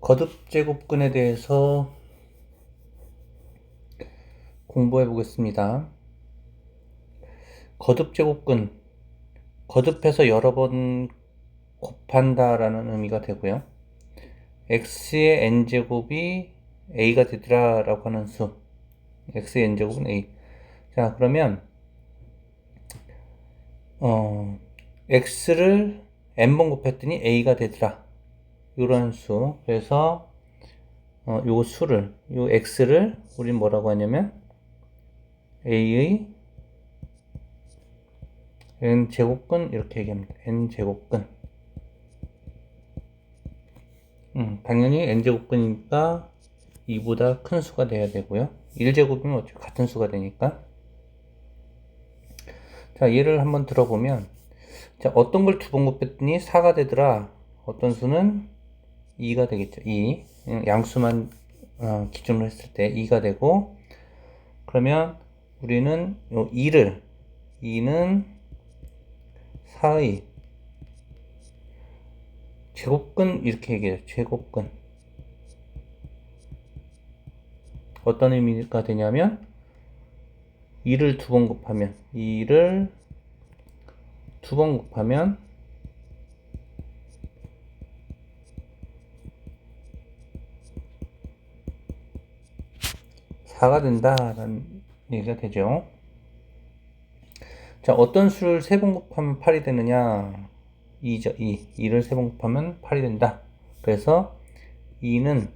거듭 제곱근에 대해서 공부해 보겠습니다. 거듭 제곱근, 거듭해서 여러 번 곱한다 라는 의미가 되고요. x의 n제곱이 a가 되더라 라고 하는 수, x의 n제곱은 a. 자, 그러면 x를 n번 곱했더니 a가 되더라, 이런 수. 그래서 요 수를, 요 x를 우린 뭐라고 하냐면 a의 n제곱근, 이렇게 얘기합니다. n제곱근. 당연히 n제곱근이니까 2보다 큰 수가 돼야 되고요. 1제곱이면 어차피 같은 수가 되니까. 자, 예를 한번 들어보면, 자, 어떤 걸 두 번 곱했더니 4가 되더라. 어떤 수는 2가 되겠죠. 2. 양수만 기준으로 했을 때 2가 되고, 그러면 우리는 요 2는 4의 제곱근, 이렇게 얘기해요. 제곱근. 어떤 의미가 되냐면 2를 두 번 곱하면 4가 된다라는 얘기가 되죠. 자, 어떤 수를 세 번 곱하면 8이 되느냐? 2죠. 2를 세 번 곱하면 8이 된다. 그래서 2는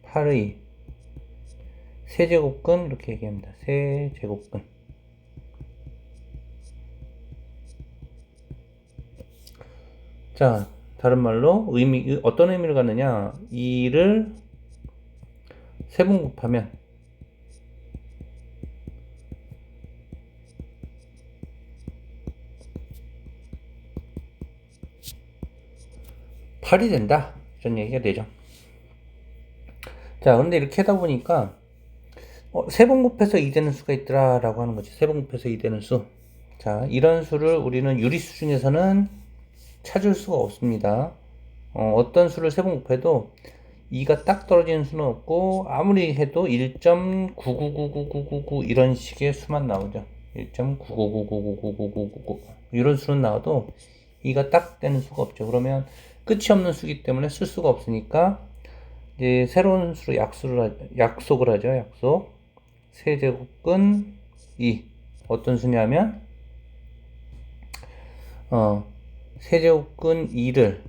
8의 세제곱근, 이렇게 얘기합니다. 세제곱근. 자, 다른 말로 어떤 의미를 갖느냐? 2를 세 번 곱하면 8이 된다, 이런 얘기가 되죠. 자, 근데 이렇게 하다 보니까 세 번 곱해서 2 되는 수가 있더라 라고 하는 거지. 세 번 곱해서 2 되는 수. 자, 이런 수를 우리는 유리수 중에서는 찾을 수가 없습니다. 어떤 수를 세 번 곱해도 2가 딱 떨어지는 수는 없고, 아무리 해도 1.9999999 이런 식의 수만 나오죠. 1.999999999 이런 수는 나와도 2가 딱 되는 수가 없죠. 그러면 끝이 없는 수기 때문에 쓸 수가 없으니까 이제 새로운 수로 약속을 하죠. 약속. 세제곱근 2. 어떤 수냐면 세제곱근 2는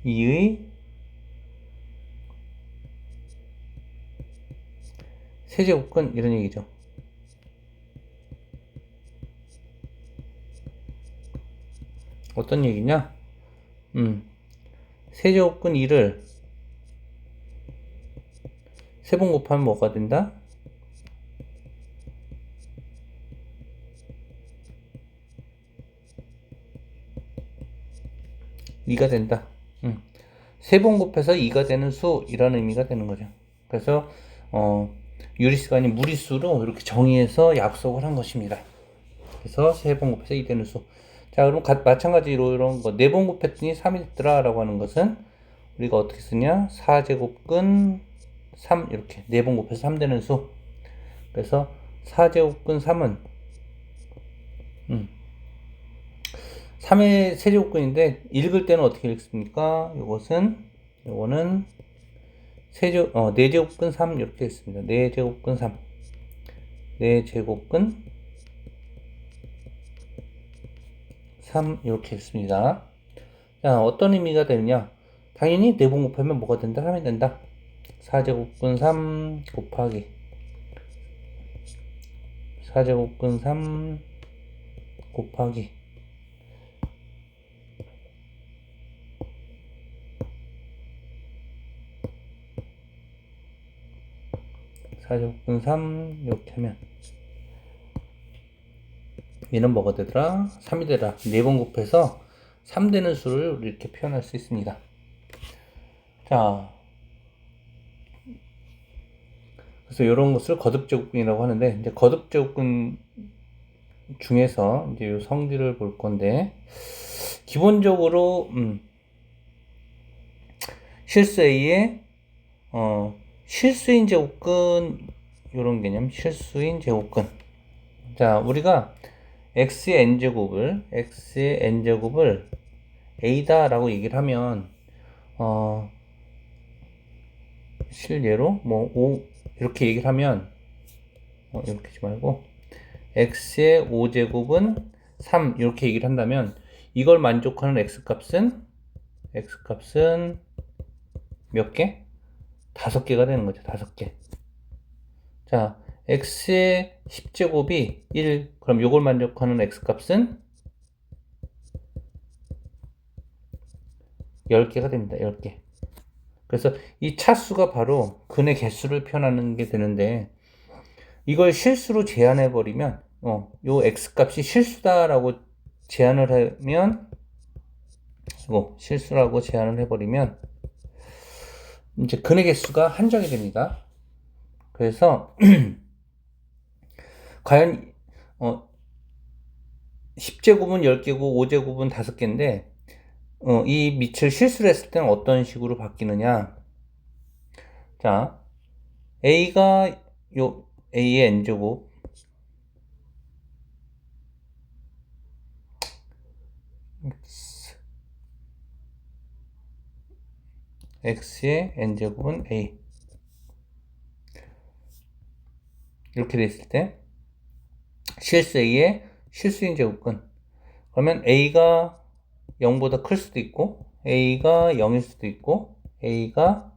2의 세제곱근, 이런 얘기죠. 어떤 얘기냐? 세제곱근 2를 세 번 곱하면 뭐가 된다? 2가 된다. 세 번 곱해서 2가 되는 수, 이런 의미가 되는 거죠. 그래서 유리수가 아닌 무리수로 이렇게 정의해서 약속을 한 것입니다. 그래서 세 번 곱해서 2 되는 수. 자, 그럼 마찬가지로 이런 거 4번 곱했더니 3이 됐더라 라고 하는 것은 우리가 어떻게 쓰냐? 4제곱근 3, 이렇게 4번 곱해서 3 되는 수. 그래서 4제곱근 3은 3의 세제곱근인데 읽을 때는 어떻게 읽습니까? 요거는 4제곱근 3, 이렇게 있습니다. 4제곱근 3. 4제곱근 3, 이렇게 있습니다. 자, 어떤 의미가 되느냐? 당연히 4번 곱하면 뭐가 된다? 3이 된다. 4제곱근 3 곱하기 4제곱근 3 곱하기 4제곱근 3, 이렇게 하면 얘는 뭐가 되더라? 3이 되더라. 4번 곱해서 3 되는 수를 이렇게 표현할 수 있습니다. 자, 그래서 이런 것을 거듭제곱근이라고 하는데, 이제 거듭제곱근은 중에서 이제 요 성질을 볼 건데, 기본적으로 실수 A의 실수인 제곱근, 요런 개념, 실수인 제곱근. 자, 우리가 x의 n제곱을 a다 라고 얘기를 하면 실예로 뭐 5 이렇게 얘기를 하면 이렇게 하지 말고 x의 5제곱은 3 이렇게 얘기를 한다면, 이걸 만족하는 x값은 몇 개? 5개가 되는 거죠. 5개. 자, x의 10제곱이 1, 그럼 요걸 만족하는 x값은 10개가 됩니다. 10개. 그래서 이 차수가 바로 근의 개수를 표현하는 게 되는데, 이걸 실수로 제한해 버리면 요 x값이 실수다라고 제한을 하면, 실수라고 제한을 해 버리면 이제 근의 개수가 한정이 됩니다. 그래서 과연 10제곱은 10개고 5제곱은 5개인데 이 밑을 실수를 했을 때는 어떤 식으로 바뀌느냐. 자, a가 a의 n제곱, x의 n제곱은 a 이렇게 됐을 때 실수 a의 실수인 제곱근, 그러면 a가 0보다 클 수도 있고 a가 0일 수도 있고 a가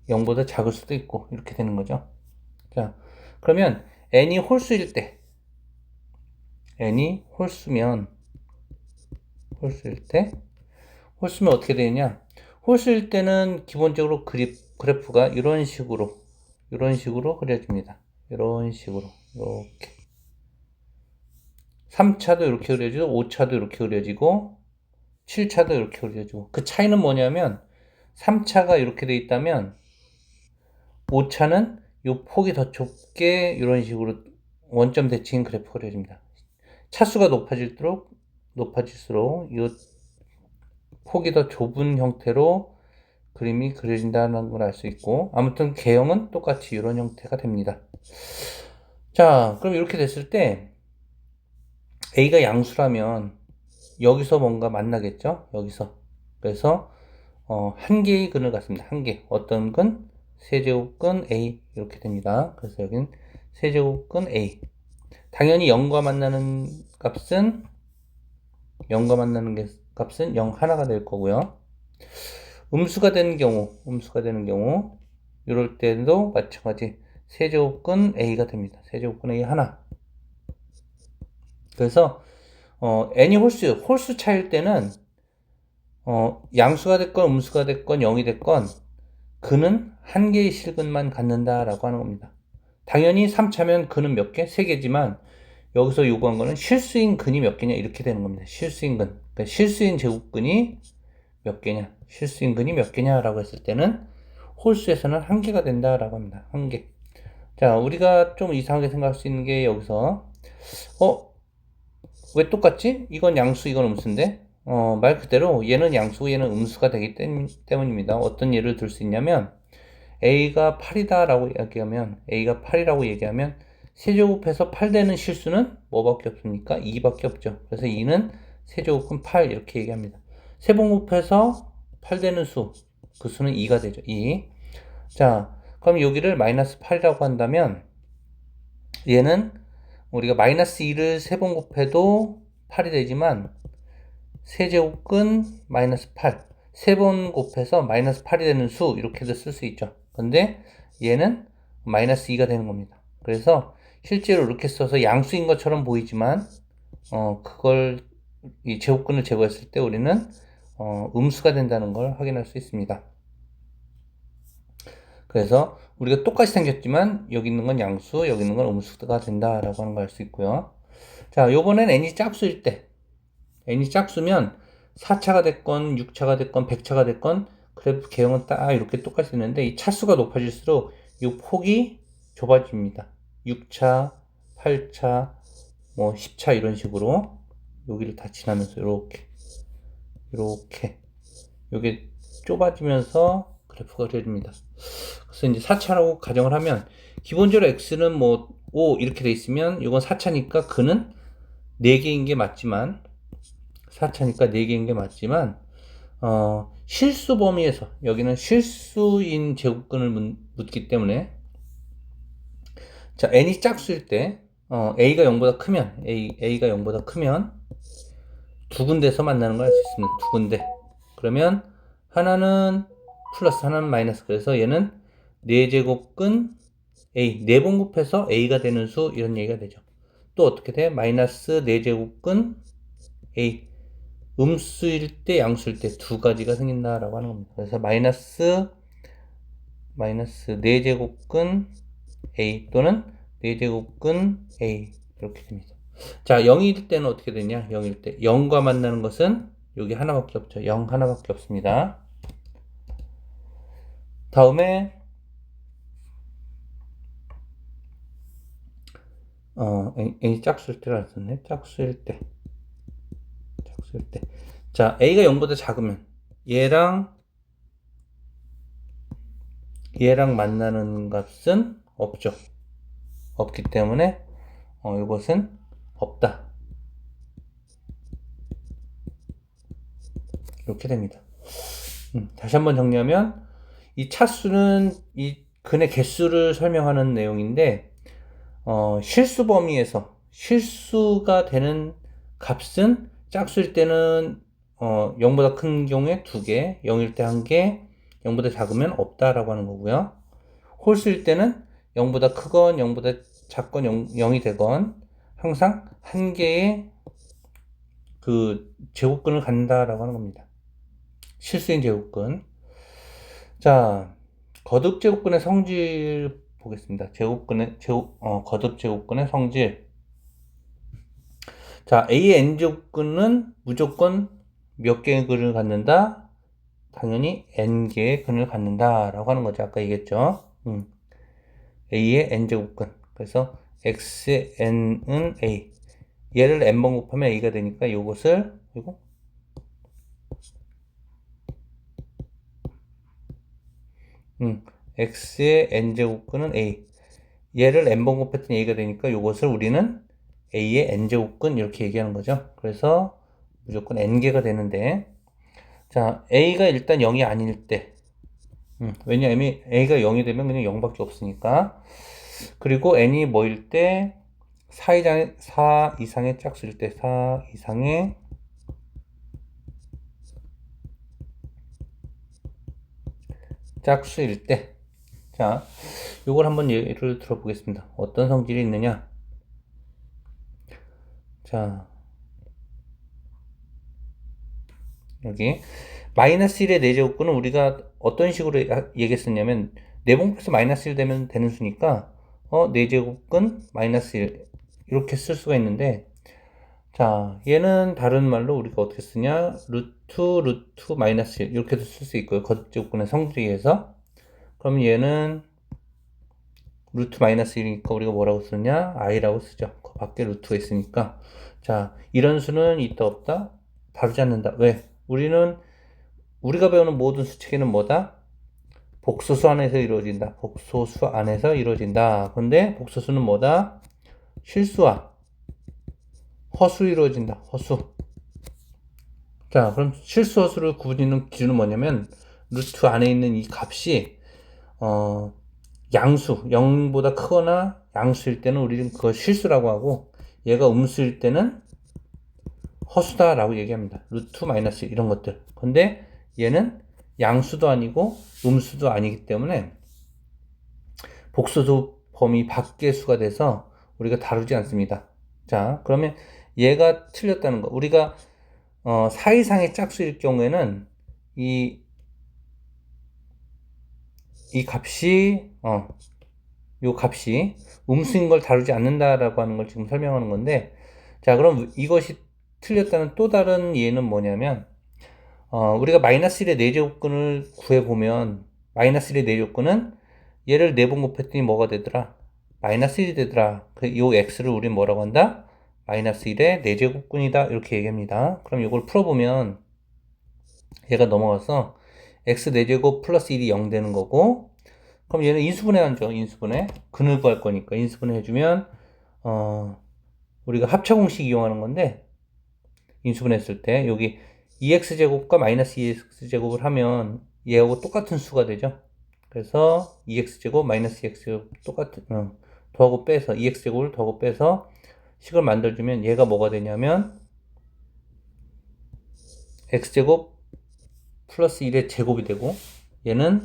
0보다 작을 수도 있고 이렇게 되는 거죠. 자, 그러면 n이 홀수일 때, n이 홀수면 어떻게 되느냐. 홀수일 때는 기본적으로 그래프가 이런 식으로 그려집니다. 이런 식으로 이렇게 3차도 이렇게 그려지고 5차도 이렇게 그려지고 7차도 이렇게 그려지고, 그 차이는 뭐냐면 3차가 이렇게 돼 있다면 5차는 요 폭이 더 좁게 이런 식으로 원점 대칭 그래프가 그려집니다. 차수가 높아질수록 이 폭이 더 좁은 형태로 그림이 그려진다는 걸 알 수 있고, 아무튼 개형은 똑같이 이런 형태가 됩니다. 자, 그럼 이렇게 됐을 때 a가 양수라면 여기서 뭔가 만나겠죠? 여기서. 그래서 한 개의 근을 갖습니다. 한 개. 어떤 근? 세제곱근 a 이렇게 됩니다. 그래서 여긴 세제곱근 a. 당연히 0과 만나는 값은 0 하나가 될 거고요. 음수가 되는 경우 이럴 때도 마찬가지 세제곱근 a가 됩니다. 세제곱근 a 하나. 그래서 n이 홀수 차일 때는 양수가 됐건 음수가 됐건 0이 됐건 근은 한 개의 실근만 갖는다라고 하는 겁니다. 당연히 3차면 근은 몇 개? 3개지만 여기서 요구한 거는 실수인 근이 몇 개냐 이렇게 되는 겁니다. 실수인 근. 그러니까 실수인 제곱근이 몇 개냐, 실수인 근이 몇 개냐라고 했을 때는 홀수에서는 한 개가 된다라고 합니다. 한 개. 자, 우리가 좀 이상하게 생각할 수 있는 게 여기서 왜 똑같지? 이건 양수, 이건 음수인데 말 그대로 얘는 양수고 얘는 음수가 되기 때문입니다. 어떤 예를 들 수 있냐면 a가 8이다라고 얘기하면 세제곱해서 8 되는 실수는 뭐밖에 없습니까? 2밖에 없죠. 그래서 2는 세제곱은 8 이렇게 얘기합니다. 세번곱해서 8 되는 수, 그 수는 2가 되죠. 2. 자, 그럼 여기를 마이너스 8이라고 한다면 얘는 우리가 마이너스 2를 세 번 곱해도 8이 되지만 세제곱근 마이너스 8, 세 번 곱해서 마이너스 8이 되는 수 이렇게도 쓸 수 있죠. 근데 얘는 마이너스 2가 되는 겁니다. 그래서 실제로 이렇게 써서 양수인 것처럼 보이지만 그걸 이 제곱근을 제거했을 때 우리는 음수가 된다는 걸 확인할 수 있습니다. 그래서 우리가 똑같이 생겼지만 여기 있는 건 양수, 여기 있는 건 음수가 된다라고 하는 걸 알 수 있고요. 자, 요번엔 n이 짝수일 때, n이 짝수면 4차가 됐건 6차가 됐건 100차가 됐건 그래프 개형은 딱 이렇게 똑같이 되는데, 이 차수가 높아질수록 이 폭이 좁아집니다. 6차, 8차, 뭐 10차 이런 식으로 여기를 다 지나면서 이렇게 요게 좁아지면서 그래프가 그려집니다. 그래서 이제 4차라고 가정을 하면 기본적으로 x는 뭐 5 이렇게 돼 있으면 이건 4차니까 그는 4개인 게 맞지만 4차니까 4개인 게 맞지만 실수 범위에서 여기는 실수인 제곱근을 묻기 때문에 자 n이 짝수일 때 a가 0보다 크면 a가 0보다 크면 두 군데서 만나는 걸 알 수 있습니다. 두 군데. 그러면 하나는 플러스 하나는 마이너스. 그래서 얘는 4제곱근 a 4번 곱해서 a가 되는 수 이런 얘기가 되죠. 또 어떻게 돼? 마이너스 4제곱근 a 음수일 때 양수일 때 두 가지가 생긴다라고 하는 겁니다. 그래서 마이너스 4제곱근 a 또는 4제곱근 a 이렇게 됩니다. 자, 0일 때는 어떻게 되냐? 0일 때 0과 만나는 것은 여기 하나밖에 없죠. 0 하나밖에 없습니다. 다음에 n이 짝수일 때라 했었네. 짝수일 때. 자, a가 0보다 작으면 얘랑 만나는 값은 없죠. 없기 때문에 이것은 없다. 이렇게 됩니다. 다시 한번 정리하면 이 차수는 이 근의 개수를 설명하는 내용인데 실수 범위에서 실수가 되는 값은 짝수일 때는 0보다 큰 경우에 2개, 0일 때 1개, 0보다 작으면 없다라고 하는 거고요. 홀수일 때는 0보다 크건 0보다 작건 0이 되건 항상 1개의 그 제곱근을 갖는다라고 하는 겁니다. 실수인 제곱근. 자, 거듭 제곱근의 성질 보겠습니다. 거듭 제곱근의 성질. 자, A의 n제곱근은 무조건 몇 개의 근을 갖는다? 당연히 n개의 근을 갖는다라고 하는 거죠. 아까 얘기했죠. A의 n제곱근. 그래서 x의 n은 A. 얘를 n번 곱하면 A가 되니까 이것을 그리고 x의 n제곱근은 A. 얘를 n번 곱했더니 A가 되니까 이것을 우리는 A의 n제곱근 이렇게 얘기하는 거죠. 그래서 무조건 n개가 되는데 자 A가 일단 0이 아닐 때 왜냐하면 A가 0이 되면 그냥 0밖에 없으니까 그리고 n이 뭐일 때 4 이상의 짝수일 때 4 이상의 짝수일 때 자, 요걸 한번 예를 들어보겠습니다. 어떤 성질이 있느냐? 자, 여기 마이너스 1의 4제곱근은 우리가 어떤 식으로 얘기했었냐면 4번 곱해서 마이너스 1 되면 되는 수니까 4제곱근 마이너스 1 이렇게 쓸 수가 있는데 자, 얘는 다른 말로 우리가 어떻게 쓰냐? 루트 마이너스 1 이렇게도 쓸 수 있고요. 거듭제곱근의 성질에 의해서 그럼 얘는 루트 마이너스 1이니까 우리가 뭐라고 쓰냐? i라고 쓰죠. 그 밖에 루트가 있으니까. 자, 이런 수는 있다 없다? 다루지 않는다. 왜? 우리가 배우는 모든 수치계는 뭐다? 복소수 안에서 이루어진다. 복소수 안에서 이루어진다. 근데 복소수는 뭐다? 실수와 허수 이루어진다. 허수. 자, 그럼 실수 허수를 구분하는 기준은 뭐냐면 루트 안에 있는 이 값이 양수, 0보다 크거나 양수일 때는 우리는 그걸 실수라고 하고 얘가 음수일 때는 허수다라고 얘기합니다. 루트 마이너스 이런 것들. 근데 얘는 양수도 아니고 음수도 아니기 때문에 복소수 범위 밖의 수가 돼서 우리가 다루지 않습니다. 자, 그러면 얘가 틀렸다는 거. 우리가 4 이상의 짝수일 경우에는 이 값이 요 값이 음수인 걸 다루지 않는다라고 하는 걸 지금 설명하는 건데 자 그럼 이것이 틀렸다는 또 다른 예는 뭐냐면 우리가 마이너스 1의 4제곱근을 구해보면 마이너스 1의 4제곱근은 얘를 4번 곱했더니 뭐가 되더라? 마이너스 1이 되더라. 요 x를 우리 뭐라고 한다? 마이너스 1의 4제곱근이다. 이렇게 얘기합니다. 그럼 이걸 풀어보면 얘가 넘어가서 x 4제곱 플러스 1이 0 되는 거고, 그럼 얘는 인수분해 하죠. 인수분해. 근을 구할 거니까 인수분해 해주면 우리가 합차공식 이용하는 건데, 인수분해 했을 때 여기 2x제곱과 마이너스 2x제곱을 하면 얘하고 똑같은 수가 되죠. 그래서 2x제곱 마이너스 2x제곱 똑같은 더하고 빼서 2x제곱을 더하고 빼서 식을 만들어주면 얘가 뭐가 되냐면 x제곱 플러스 1의 제곱이 되고, 얘는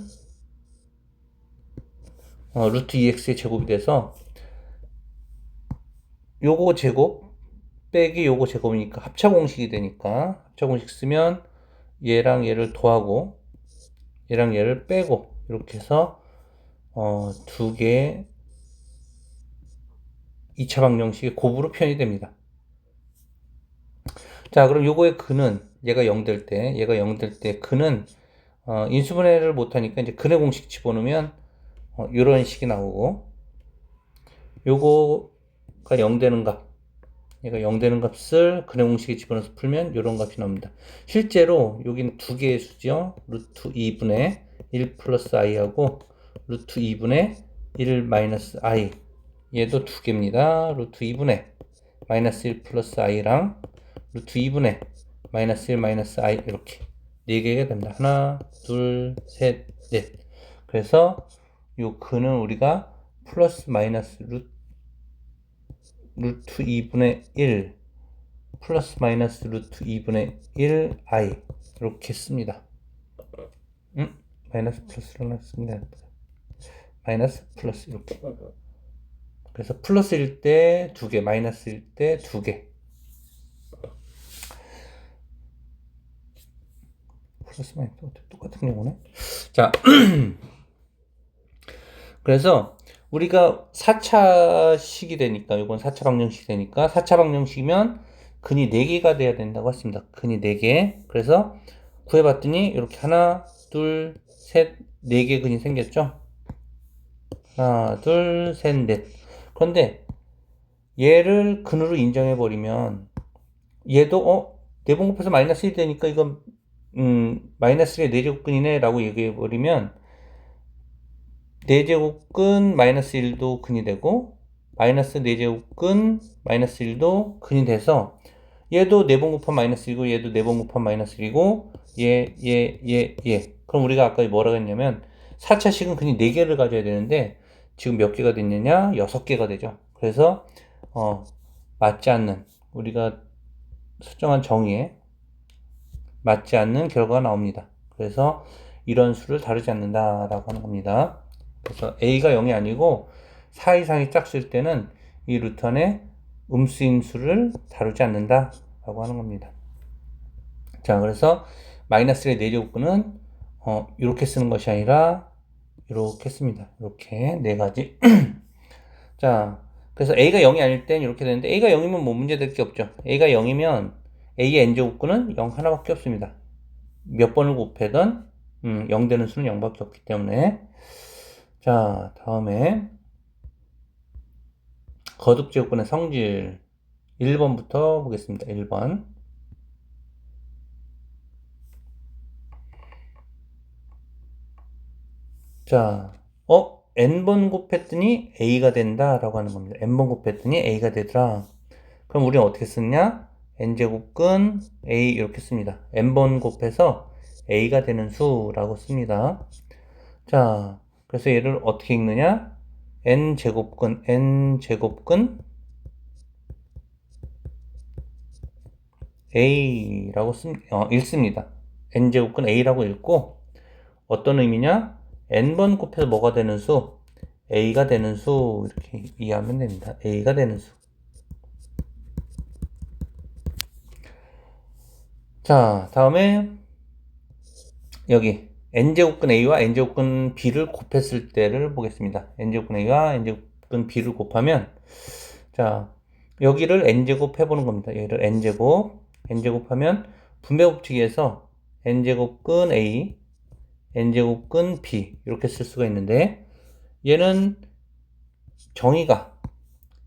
루트 2x의 제곱이 돼서 요거 제곱 빼기 요거 제곱이니까 합차공식이 되니까, 합차공식 쓰면 얘랑 얘를 더하고 얘랑 얘를 빼고 이렇게 해서 두 개의 2차 방정식의 곱으로 표현이 됩니다. 자, 그럼 요거의 근은 얘가 0 될 때 근은 인수분해를 못하니까 이제 근의 공식 집어넣으면 요런 식이 나오고, 요거가 0 되는 값, 얘가 0 되는 값을 근의 공식에 집어넣어서 풀면 요런 값이 나옵니다. 실제로 여기는 두 개의 수죠. 루트 2분의 1 플러스 i하고 루트 2분의 1 마이너스 i, 얘도 두 개입니다. 루트 2분의 마이너스 1 플러스 i랑 루트 2분의 마이너스 1 마이너스 i, 이렇게 네 개가 됩니다. 하나, 둘, 셋, 넷. 그래서 요 근은 우리가 플러스 마이너스 루트 2분의 1 플러스 마이너스 루트 2분의 1 i 이렇게 씁니다. 마이너스 플러스로 씁니다. 마이너스 플러스 이렇게. 그래서 플러스일 때 두 개, 마이너스일 때 두 개. 플러스 마이너스 똑같은 경우네. 자, 그래서 우리가 4차식이 되니까, 이건 4차 방정식이 되니까 4차 방정식이면 근이 4개가 돼야 된다고 했습니다. 근이 4개. 그래서 구해봤더니 이렇게 하나, 둘, 셋, 4개 근이 생겼죠. 하나, 둘, 셋, 넷. 그런데 얘를 근으로 인정해버리면 얘도 네번 곱해서 마이너스 1이 되니까 이건 마이너스 1의 4제곱근이네 라고 얘기해버리면 4제곱근 마이너스 1도 근이 되고, 마이너스 4제곱근 마이너스 1도 근이 돼서 얘도 4번 곱한 마이너스 1이고 얘도 4번 곱한 마이너스 1이고 얘. 그럼 우리가 아까 뭐라고 했냐면 4차식은 근이 4개를 가져야 되는데 지금 몇 개가 됐느냐? 6개가 되죠. 그래서 맞지 않는, 우리가 설정한 정의에 맞지 않는 결과가 나옵니다. 그래서 이런 수를 다루지 않는다라고 하는 겁니다. 그래서 a가 0이 아니고 4 이상이 짝수일 때는 이 루트 안에 음수인 수를 다루지 않는다라고 하는 겁니다. 자, 그래서 마이너스 1의 4제곱근은 이렇게 쓰는 것이 아니라 이렇게 씁니다. 이렇게 네 가지. 자, 그래서 a가 0이 아닐 땐 이렇게 되는데, a가 0이면 뭐 문제될 게 없죠. a가 0이면 a의 n제곱근은 0 하나밖에 없습니다. 몇 번을 곱해든 0 되는 수는 0밖에 없기 때문에. 자, 다음에 거듭제곱근의 성질 1번부터 보겠습니다. 1번. 자, n번 곱했더니 a가 된다 라고 하는 겁니다. n번 곱했더니 a가 되더라. 그럼 우리는 어떻게 쓰냐? n제곱근 a 이렇게 씁니다. n번 곱해서 a가 되는 수라고 씁니다. 자, 그래서 얘를 어떻게 읽느냐? n제곱근 a라고 읽습니다. n제곱근 a라고 읽고, 어떤 의미냐? n번 곱해서 뭐가 되는 수? a가 되는 수, 이렇게 이해하면 됩니다. a가 되는 수. 자, 다음에 여기 n제곱근 a와 n제곱근 b를 곱했을 때를 보겠습니다. n제곱근 a와 n제곱근 b를 곱하면, 자, 여기를 n제곱 해보는 겁니다. 얘를 n제곱하면 분배법칙에서 n제곱근 a, n제곱근 b 이렇게 쓸 수가 있는데, 얘는 정의가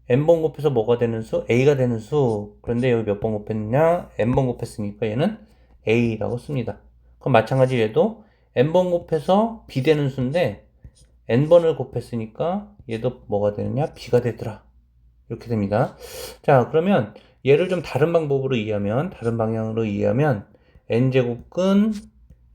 n번 곱해서 뭐가 되는 수? a가 되는 수. 그런데 여기 몇 번 곱했느냐? n번 곱했으니까 얘는 a라고 씁니다. 그럼 마찬가지 얘도 n번 곱해서 b 되는 수인데 n번을 곱했으니까 얘도 뭐가 되느냐? b가 되더라. 이렇게 됩니다. 자, 그러면 얘를 좀 다른 방법으로 이해하면, 다른 방향으로 이해하면 n제곱근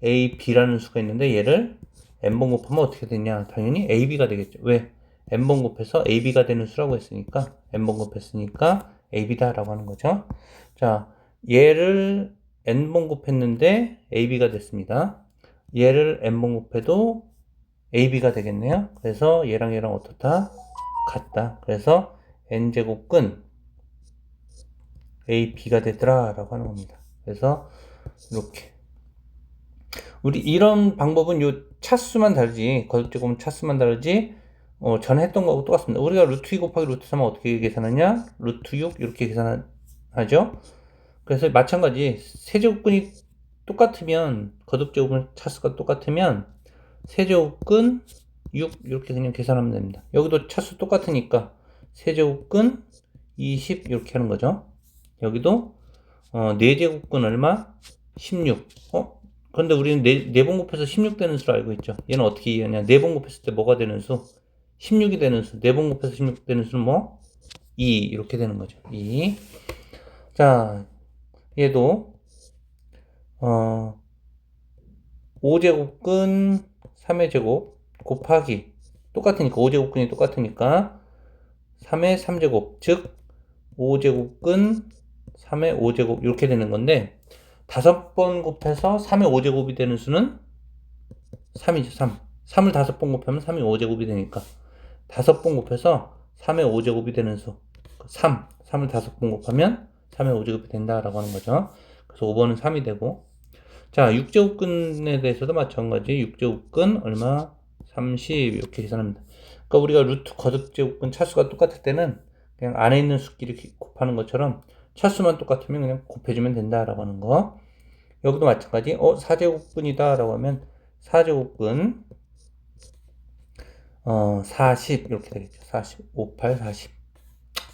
ab라는 수가 있는데 얘를 n번 곱하면 어떻게 되냐? 당연히 ab가 되겠죠. 왜? n번 곱해서 ab가 되는 수라고 했으니까 n번 곱했으니까 ab다 라고 하는 거죠. 자, 얘를 n번 곱했는데 ab가 됐습니다. 얘를 n번 곱해도 ab가 되겠네요. 그래서 얘랑 얘랑 어떻다? 같다. 그래서 n제곱근 ab가 되더라 라고 하는 겁니다. 그래서 이렇게 우리 이런 방법은 요 차수만 다르지, 거듭제곱은 차수만 다르지, 전에 했던 거하고 똑같습니다. 우리가 루트 2 곱하기 루트 3은 어떻게 계산하냐? 루트 6 이렇게 계산하죠. 그래서 마찬가지 세제곱근이 똑같으면, 거듭제곱은 차수가 똑같으면 세제곱근 6 이렇게 그냥 계산하면 됩니다. 여기도 차수 똑같으니까 세제곱근 20 이렇게 하는 거죠. 여기도 4제곱근 얼마? 16. 그런데 우리는 4번 곱해서 16 되는 수를 알고 있죠. 얘는 어떻게 이해하냐? 4번 곱했을 때 뭐가 되는 수? 16이 되는 수. 4번 곱해서 16 되는 수는 뭐? 2 이렇게 되는 거죠. 2. 자, 얘도 5제곱근 3의 제곱 곱하기 똑같으니까 5제곱근이 똑같으니까 3의 3제곱 즉 5제곱근 3의 5제곱 이렇게 되는 건데 5번 곱해서 3의 5제곱이 되는 수는 3이죠. 3. 3을 5번 곱하면 3이 5제곱이 되니까 5번 곱해서 3의 5제곱이 되는 수 3. 3을 5번 곱하면 3의 5제곱이 된다라고 하는 거죠. 그래서 5번은 3이 되고, 자 6제곱근에 대해서도 마찬가지 6제곱근 얼마? 30 이렇게 계산합니다. 그러니까 우리가 루트 거듭제곱근 차수가 똑같을 때는 그냥 안에 있는 수끼리 곱하는 것처럼 차수만 똑같으면 그냥 곱해주면 된다라고 하는 거. 여기도 마찬가지 4제곱근이다 라고 하면 4제곱근 40 이렇게 되겠죠. 40, 58, 40.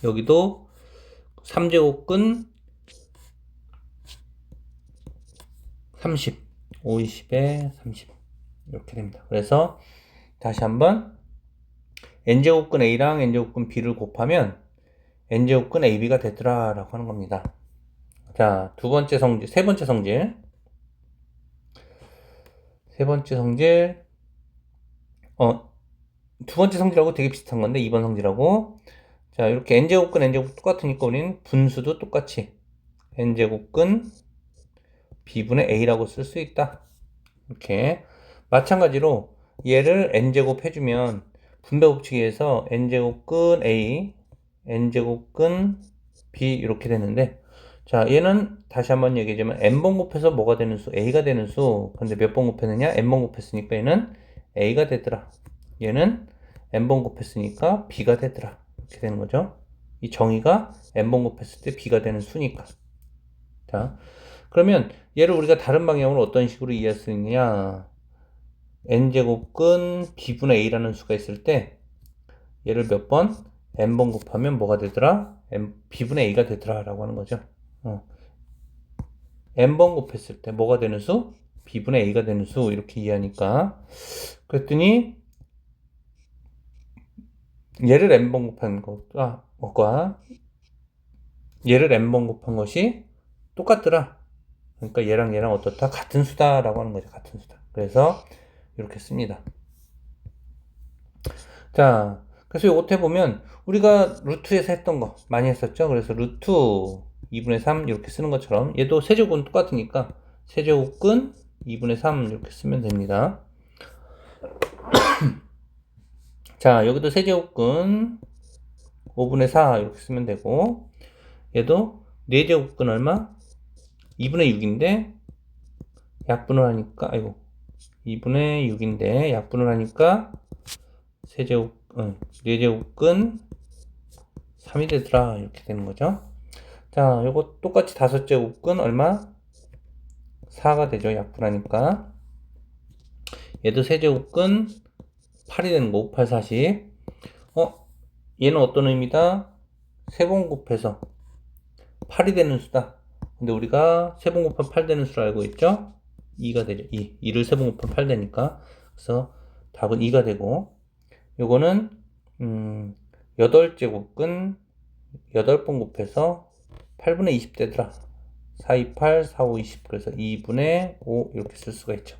여기도 3제곱근 30, 5, 20에 30 이렇게 됩니다. 그래서 다시 한번 n제곱근 a랑 n제곱근 b를 곱하면 n제곱근 ab가 되더라 라고 하는 겁니다. 자, 세 번째 성질. 두 번째 성질하고 되게 비슷한 건데 2번 성질하고, 자 이렇게 n제곱근 n제곱 똑같으니까 우리는 분수도 똑같이 n제곱근 b분의 a라고 쓸 수 있다. 이렇게 마찬가지로 얘를 n제곱 해주면 분배 법칙에서 n제곱근 a, n제곱근 b 이렇게 되는데, 자 얘는 다시 한번 얘기하자면 n번 곱해서 뭐가 되는 수? a가 되는 수. 근데 몇 번 곱했느냐? n번 곱했으니까 얘는 a가 되더라. 얘는 n번 곱했으니까 b가 되더라. 이렇게 되는 거죠. 이 정의가 n번 곱했을 때 b가 되는 수니까. 자, 그러면 얘를 우리가 다른 방향으로 어떤 식으로 이해할 수 있느냐? n제곱근 b분의 a라는 수가 있을 때 얘를 몇 번? n번 곱하면 뭐가 되더라? b분의 a가 되더라 라고 하는 거죠. n번 곱했을 때 뭐가 되는 수? b분의 a가 되는 수. 이렇게 이해하니까. 그랬더니 얘를 n번 곱한 것과 얘를 n번 곱한 것이 똑같더라. 그러니까 얘랑 얘랑 어떻다? 같은 수다 라고 하는 거죠. 같은 수다. 그래서 이렇게 씁니다. 자, 그래서 이거 해보면 우리가 루트에서 했던 거 많이 했었죠. 그래서 루트 2분의 3 이렇게 쓰는 것처럼 얘도 세제곱은 똑같으니까 세제곱근 2분의 3 이렇게 쓰면 됩니다. 자, 여기도 세제곱근 5분의 4 이렇게 쓰면 되고, 얘도 4제곱근 얼마? 2분의 6인데 약분을 하니까 2분의 6인데 약분을 하니까 4제곱근 3이 되더라 이렇게 되는 거죠. 자, 요거 똑같이 5제곱근 얼마? 4가 되죠. 약분하니까. 얘도 세제곱근 8이 되는 거. 5, 8, 40. 얘는 어떤 의미다? 세번 곱해서 8이 되는 수다. 근데 우리가 세번 곱하면 8 되는 수를 알고 있죠? 2가 되죠. 2를 세번 곱하면 8 되니까. 그래서 답은 2가 되고, 요거는 8제곱근 8번 곱해서 8분의 20 되더라. 4, 2, 8, 4, 5, 20. 그래서 2분의 5 이렇게 쓸 수가 있죠.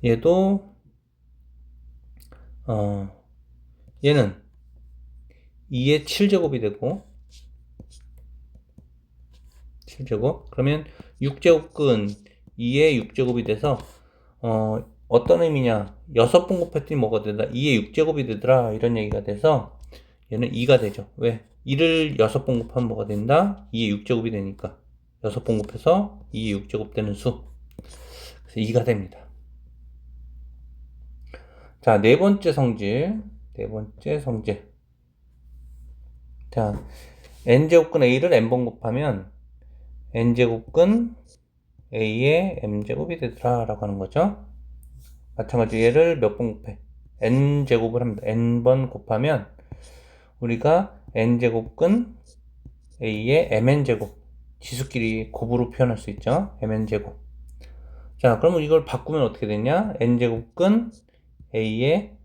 얘도 얘는 2의 7제곱이 되고 7제곱. 그러면 6제곱근 2의 6제곱이 돼서 어떤 의미냐? 6번 곱했더니 뭐가 되더라? 2의 6제곱이 되더라. 이런 얘기가 돼서 얘는 2가 되죠. 왜? 2를 6번 곱하면 뭐가 된다? 2의 6제곱이 되니까 6번 곱해서 2의 6제곱 되는 수. 그래서 2가 됩니다. 자, 네 번째 성질. 자, n제곱근 a를 n번 곱하면 n제곱근 a의 m제곱이 되더라 라고 하는 거죠. 마찬가지로 얘를 몇 번 곱해? n제곱을 합니다. n번 곱하면 우리가 n제곱근 a의 mn제곱, 지수끼리 곱으로 표현할 수 있죠. mn제곱. 자, 그러면 이걸 바꾸면 어떻게 되냐? n제곱근 a의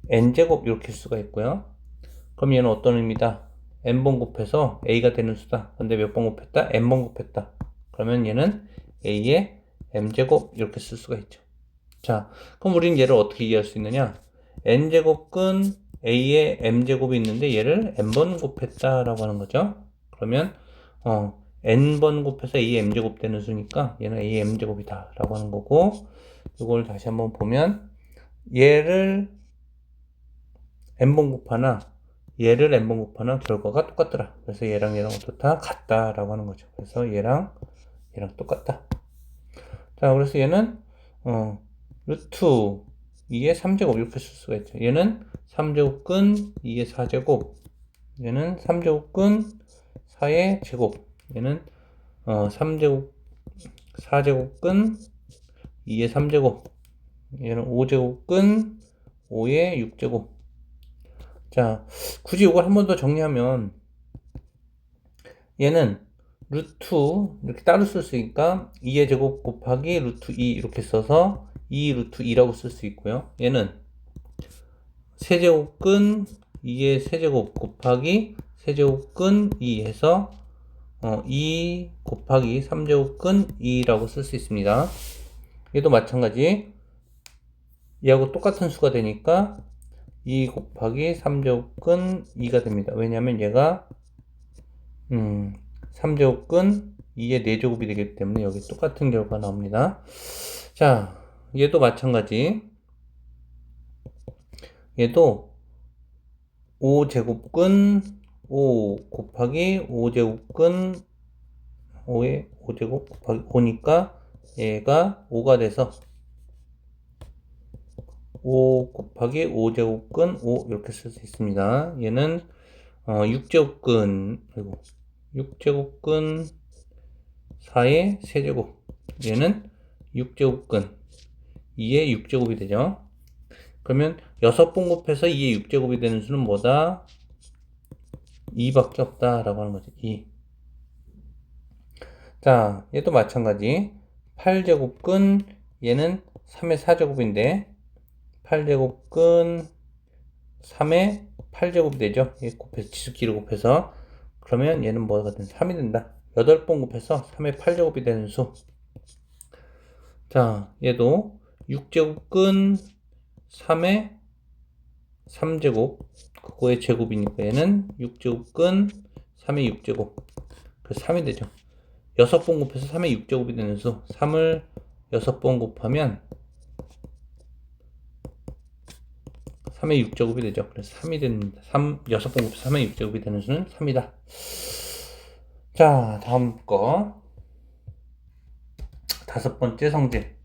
n제곱 이렇게 쓸 수가 있고요. 그럼 얘는 어떤 의미다? n번 곱해서 a가 되는 수다. 근데 몇 번 곱했다? n번 곱했다. 그러면 얘는 a의 m제곱 이렇게 쓸 수가 있죠. 자, 그럼 우리는 얘를 어떻게 이해할 수 있느냐? n제곱근 a의 m제곱이 있는데 얘를 n번 곱했다라고 하는 거죠. 그러면 n번 곱해서 a의 m제곱 되는 수니까 얘는 a의 m제곱이다 라고 하는 거고, 이걸 다시 한번 보면 얘를 n번 곱하나 얘를 n번 곱하나 결과가 똑같더라. 그래서 얘랑 어떻다? 같다라고 하는 거죠. 그래서 얘랑 똑같다. 자, 그래서 얘는 루트 2의 3제곱 이렇게 쓸 수가 있죠. 얘는 3제곱근 2의 4제곱, 얘는 3제곱근 4의 제곱, 얘는 4제곱근 2의 3제곱, 얘는 5제곱근 5의 6제곱. 자, 굳이 이걸 한 번 더 정리하면 얘는 루트 이렇게 따로 쓸 수 있으니까 2의 제곱 곱하기 루트 2 이렇게 써서 2 루트 2라고 쓸 수 있고요. 얘는 세제곱근 2의 세제곱 곱하기 세제곱근 2 해서 2 곱하기 3제곱근 2라고 쓸 수 있습니다. 얘도 마찬가지 얘하고 똑같은 수가 되니까 2 곱하기 3제곱근 2가 됩니다. 왜냐하면 얘가 3제곱근 2의 4제곱이 되기 때문에 여기 똑같은 결과가 나옵니다. 자, 얘도 마찬가지. 얘도 5제곱근 5 곱하기 5제곱근 5의 5제곱 곱하기 5니까 얘가 5가 돼서 5 곱하기 5제곱근 5 이렇게 쓸 수 있습니다. 얘는 6제곱근 4의 세제곱, 얘는 6제곱근 2의 6제곱이 되죠. 그러면 6번 곱해서 2의 6제곱이 되는 수는 뭐다? 2밖에 없다 라고 하는 거죠. 2. 자, 얘도 마찬가지. 8제곱근 얘는 3의 4제곱인데 8제곱근 3의 8제곱이 되죠. 얘 곱해서 지수끼리 곱해서, 그러면 얘는 뭐가 된 3이 된다. 8번 곱해서 3의 8제곱이 되는 수. 자, 얘도 6제곱근 3의 3제곱, 그거의 제곱이니까 얘는 6제곱근 3의 6제곱. 그래서 3이 되죠. 6번 곱해서 3의 6제곱이 되는 수. 3을 6번 곱하면 3의 6제곱이 되죠. 그래서 3이 됩니다. 6번 곱해서 3의 6제곱이 되는 수는 3이다. 자, 다음 거. 5번째 성질.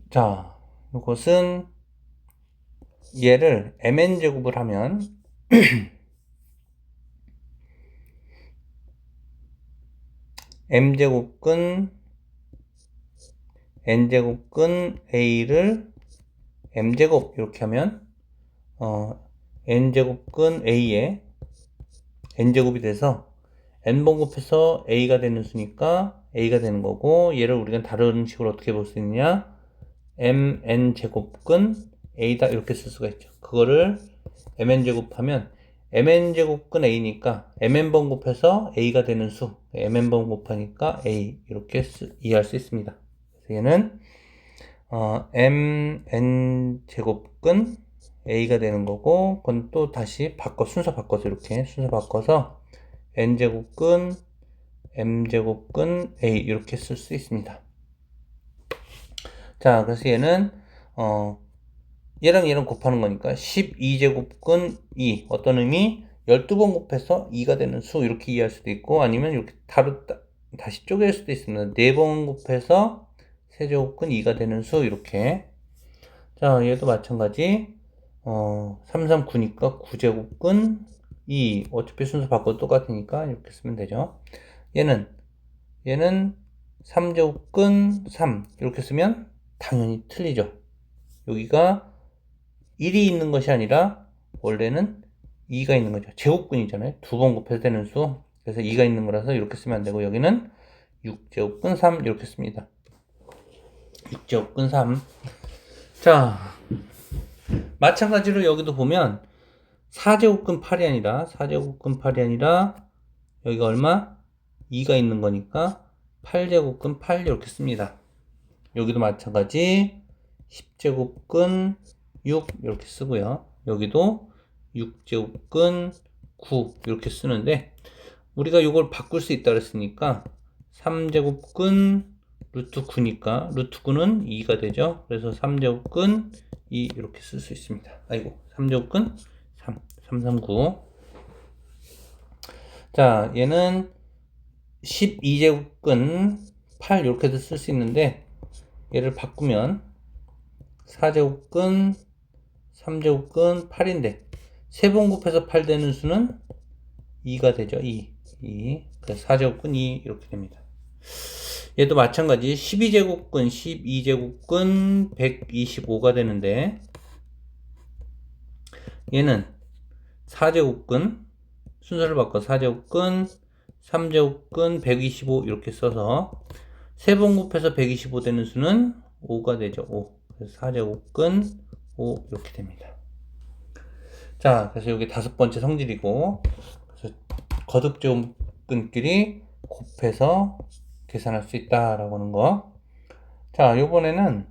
자, 이것은 얘를 mn제곱을 하면 m제곱근 n제곱근 a를 m제곱 이렇게 하면 n제곱근 a에 n제곱이 돼서 n번 곱해서 a가 되는 수니까 a가 되는 거고, 얘를 우리가 다른 식으로 어떻게 볼 수 있느냐, mn제곱근 a다 이렇게 쓸 수가 있죠. 그거를 mn제곱하면 mn제곱근 a니까 mn번 곱해서 a가 되는 수, mn번 곱하니까 a 이렇게 이해할 수 있습니다. 그래서 얘는 mn제곱근 a가 되는 거고, 그건 또 다시 순서 바꿔서 이렇게 순서 바꿔서 n제곱근 m제곱근 a 이렇게 쓸 수 있습니다. 자, 그래서 얘는 얘랑 얘랑 곱하는 거니까 12제곱근 2, 어떤 의미 12번 곱해서 2가 되는 수 이렇게 이해할 수도 있고, 아니면 이렇게 다시 쪼갤 수도 있습니다. 4번 곱해서 세제곱근 2가 되는 수 이렇게. 자, 얘도 마찬가지 3, 3, 9니까 9제곱근 2, 어차피 순서 바꿔도 똑같으니까 이렇게 쓰면 되죠. 얘는 3제곱근 3 이렇게 쓰면 당연히 틀리죠. 여기가 1이 있는 것이 아니라 원래는 2가 있는 거죠. 제곱근이잖아요. 2번 곱해서 되는 수. 그래서 2가 있는 거라서 이렇게 쓰면 안 되고, 여기는 6제곱근 3 이렇게 씁니다. 6제곱근 3. 자, 마찬가지로 여기도 보면 4제곱근 8이 아니라 4제곱근 8이 아니라 여기가 얼마? 2가 있는 거니까 8제곱근 8 이렇게 씁니다. 여기도 마찬가지 10제곱근 6 이렇게 쓰고요. 여기도 6제곱근 9 이렇게 쓰는데, 우리가 이걸 바꿀 수 있다 그랬으니까 3제곱근 루트 9니까 루트 9는 2가 되죠. 그래서 3제곱근 2 이렇게 쓸 수 있습니다. 아이고, 3제곱근 3, 339. 자, 얘는 12제곱근 8 이렇게도 쓸 수 있는데, 얘를 바꾸면 4제곱근 3제곱근 8인데 3번 곱해서 8 되는 수는 2가 되죠. 2. 그래서 4제곱근 2 이렇게 됩니다. 얘도 마찬가지 12제곱근 12제곱근 125가 되는데, 얘는 4제곱근 순서를 바꿔 4제곱근 3제곱근 125 이렇게 써서 3번 곱해서 125 되는 수는 5가 되죠. 5. 그래서 4제곱근 5 이렇게 됩니다. 자, 그래서 여기 5번째 성질이고, 그래서 거듭제곱근끼리 곱해서 계산할 수 있다라고 하는 거. 자, 요번에는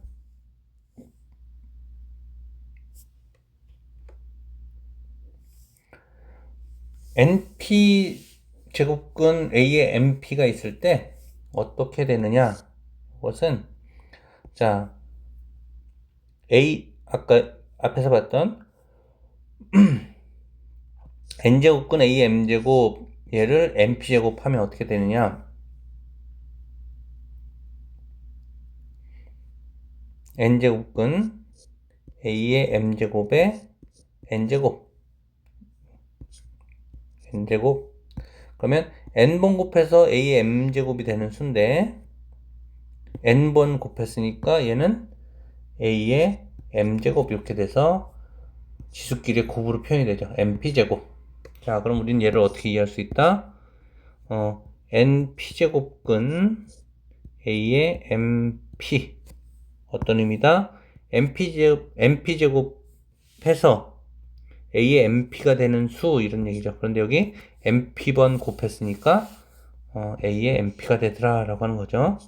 np 제곱근 a에 np가 있을 때 어떻게 되느냐, 그것은, 자, 아까 앞에서 봤던 n제곱근 a m제곱, 얘를 np제곱 하면 어떻게 되느냐, n제곱근 a의 m제곱에 n제곱, 그러면 n번 곱해서 a의 m제곱이 되는 수인데, n번 곱했으니까 얘는 a의 m제곱 이렇게 돼서 지수끼리의 곱으로 표현이 되죠. np제곱. 자, 그럼 우리는 얘를 어떻게 이해할 수 있다? np제곱근 a의 mp, 어떤 의미다? np제곱 해서 a의 mp가 되는 수, 이런 얘기죠. 그런데 여기 mp번 곱했으니까 a의 mp가 되더라 라고 하는 거죠.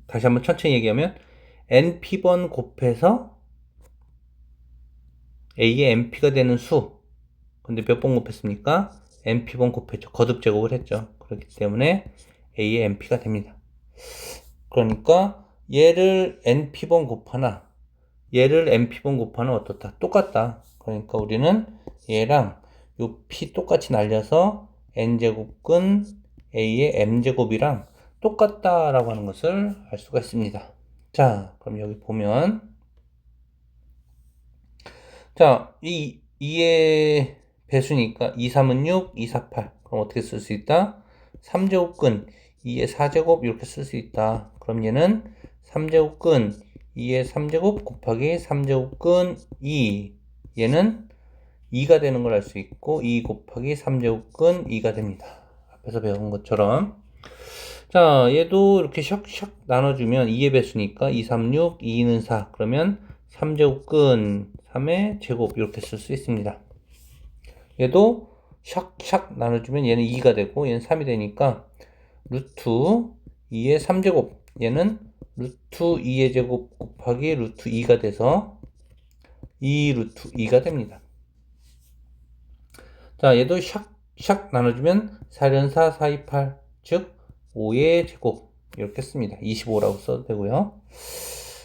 다시 한번 천천히 얘기하면 np번 곱해서 a의 np가 되는 수. 근데 몇 번 곱했습니까? np번 곱했죠. 거듭제곱을 했죠. 그렇기 때문에 a의 np가 됩니다. 그러니까 얘를 np번 곱하나 얘를 np번 곱하나 어떻다? 똑같다. 그러니까 우리는 얘랑 요 p 똑같이 날려서 n제곱근 a의 m제곱이랑 똑같다라고 하는 것을 알 수가 있습니다. 자, 그럼 여기 보면, 자, 2의 배수니까 2, 3은 6, 2, 4, 8. 그럼 어떻게 쓸 수 있다? 3제곱근 2의 4제곱 이렇게 쓸 수 있다. 그럼 얘는 3제곱근 2의 3제곱 곱하기 3제곱근 2. 얘는 2가 되는 걸 알 수 있고 2 곱하기 3제곱근 2가 됩니다. 앞에서 배운 것처럼. 자, 얘도 이렇게 샥샥 나눠주면 2의 배수니까 2, 3, 6, 2는 4. 그러면 3제곱근 3의 제곱 이렇게 쓸 수 있습니다. 얘도 샥샥 나눠주면 얘는 2가 되고 얘는 3이 되니까 루트 2의 3제곱 얘는 루트 2의 제곱 곱하기 루트 2가 돼서 2 루트 2가 됩니다. 자, 얘도 샥샥 나눠주면 4련사 4, 2, 8 즉 5의 제곱 이렇게 씁니다. 25라고 써도 되고요.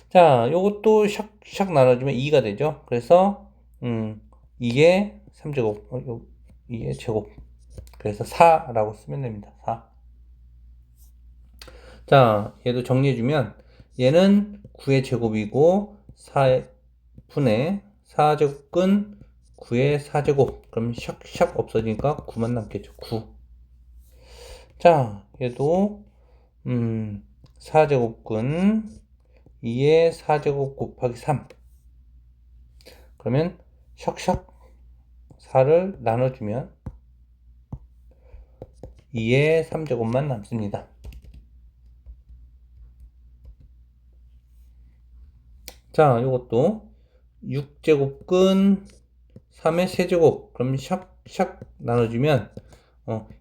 자, 요것도 샥샥 나눠주면 2가 되죠. 그래서 이게 3제곱 이게 제곱 그래서 4라고 쓰면 됩니다. 4. 자, 얘도 정리해주면 얘는 9의 제곱이고 4분의 4제곱근 9의 4제곱 그럼 샥샥 없어지니까 9만 남겠죠. 9. 자, 얘도 4제곱근 2의 4제곱 곱하기 3 그러면 샥샥 4를 나눠주면 2의 3제곱만 남습니다. 자, 이것도 6제곱근 3의 세제곱 그럼 샥샥 나눠주면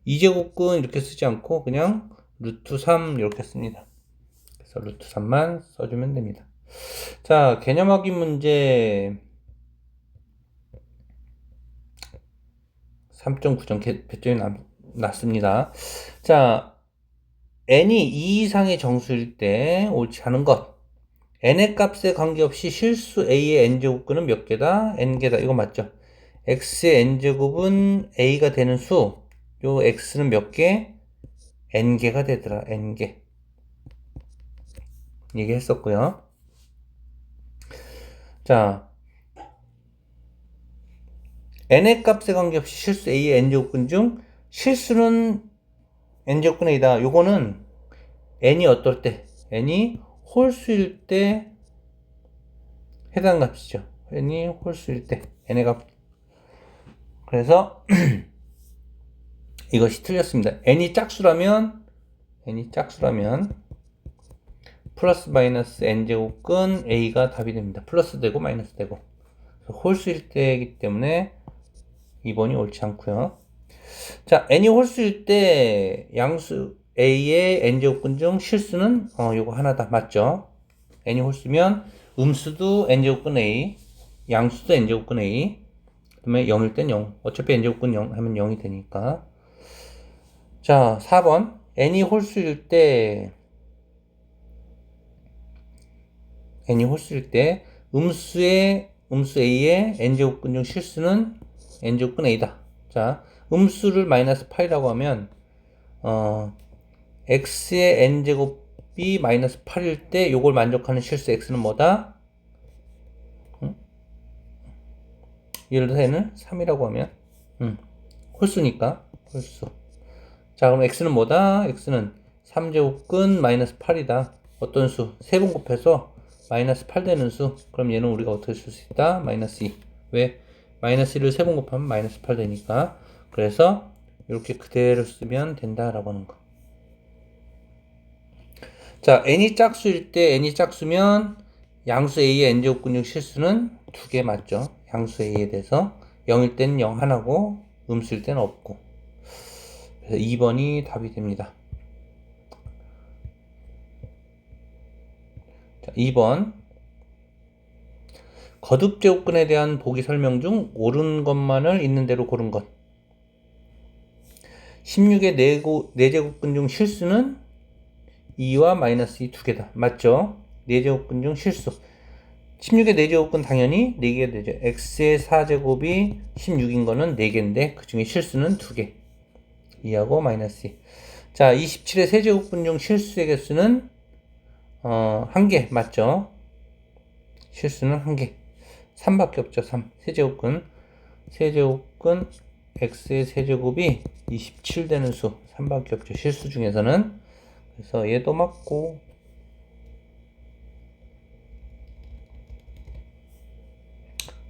2제곱근 이렇게 쓰지 않고 그냥 루트 3 이렇게 씁니다. 그래서 루트 3만 써주면 됩니다. 자, 개념 확인 문제 3.9점 배점이 났습니다. 자, n이 2 이상의 정수일 때 옳지 않은 것 n의 값에 관계없이 실수 a의 n제곱근은 몇 개다? n개다. 이거 맞죠? x의 n제곱은 a가 되는 수, 요 x는 몇 개? n개가 되더라. n개. 얘기했었고요. 자, n의 값에 관계없이 실수 a의 n제곱근 중 실수는 n제곱근 a다. 요거는 n이 어떨 때? n이 홀수일 때 해당 값이죠. n이 홀수일 때 n의 값. 그래서 이것이 틀렸습니다. n이 짝수라면 플러스 마이너스 n제곱근 a가 답이 됩니다. 플러스 되고 마이너스 되고 홀수일 때이기 때문에 2번이 옳지 않고요. 자, n이 홀수일 때 양수 a의 n제곱근 중 실수는 요거 하나다. 맞죠? n이 홀수면 음수도 n제곱근 a, 양수도 n제곱근 a, 그 다음에 0일 땐 0. 어차피 n제곱근 0 하면 0이 되니까. 자, 4번 n이 홀수일 때 음수 a의 n제곱근 중 실수는 n제곱근 a다. 자, 음수를 마이너스 8이라고 하면 x의 n제곱이 마이너스 8일 때 요걸 만족하는 실수 x는 뭐다? 예를 들어서 n을 3이라고 하면 홀수니까 홀수. 자, 그럼 x는 뭐다? x는 3제곱근 마이너스 8이다. 어떤 수? 세 번 곱해서 마이너스 8 되는 수. 그럼 얘는 우리가 어떻게 쓸 수 있다? 마이너스 2. 왜? 마이너스 1을 세 번 곱하면 마이너스 8 되니까. 그래서 이렇게 그대로 쓰면 된다라고 하는 거. 자, n이 짝수일 때 n이 짝수면 양수 a의 n제곱근 중 실수는 2개 맞죠? 양수 a에 대해서 0일 때는 0 하나고 음수일 때는 없고. 그래서 2번이 답이 됩니다. 자, 2번 거듭제곱근에 대한 보기 설명 중 옳은 것만을 있는 대로 고른 것. 16의 4제곱근 중 실수는 2와 마이너스 2 두 개다. 맞죠? 4제곱근 중 실수. 16의 4제곱근 당연히 4개가 되죠. x의 4제곱이 16인 거는 4개인데 그 중에 실수는 2개. 2하고 마이너스 2. 자, 27의 세제곱근 중 실수의 개수는 1개. 맞죠? 실수는 1개. 3밖에 없죠. 3. 세제곱근 x의 세제곱이 27 되는 수 3밖에 없죠. 실수 중에서는 그래서 얘도 맞고,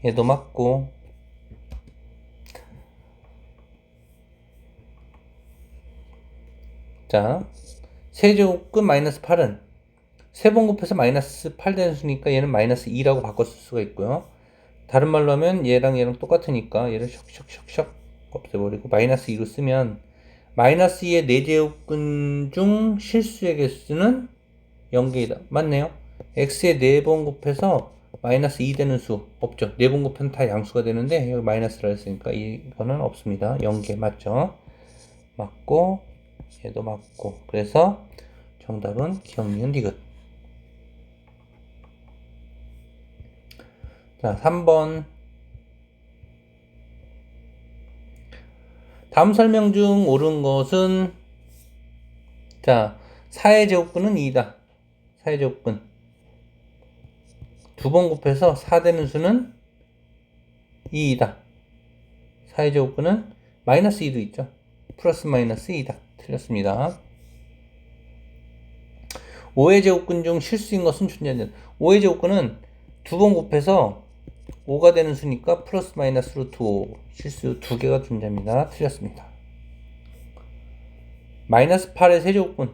얘도 맞고. 자, 세제곱근 마이너스 8은 세 번 곱해서 마이너스 8 되는 수니까 얘는 마이너스 2라고 바꿔 쓸 수가 있고요. 다른 말로 하면 얘랑 똑같으니까 얘를 샥샥샥샥 없애버리고 마이너스 2로 쓰면 마이너스 2의 4제곱근 중 실수의 개수는 0개이다. 맞네요. x에 4번 곱해서 마이너스 2 되는 수 없죠. 4번 곱하면 다 양수가 되는데 여기 마이너스라 했으니까 이거는 없습니다. 0개 맞죠? 맞고 얘도 맞고. 그래서 정답은 기억, 니은, 디귿. 자, 3번. 다음 설명 중 옳은 것은, 자, 4의 제곱근은 2다. 4의 제곱근. 두 번 곱해서 4 되는 수는 2이다. 4의 제곱근은 마이너스 2도 있죠. 플러스 마이너스 2다. 틀렸습니다. 5의 제곱근 중 실수인 것은 존재한다. 5의 제곱근은 두 번 곱해서 5가 되는 수니까 플러스 마이너스 루트 5. 실수 2개가 존재합니다. 틀렸습니다. 마이너스 8의 세제곱근.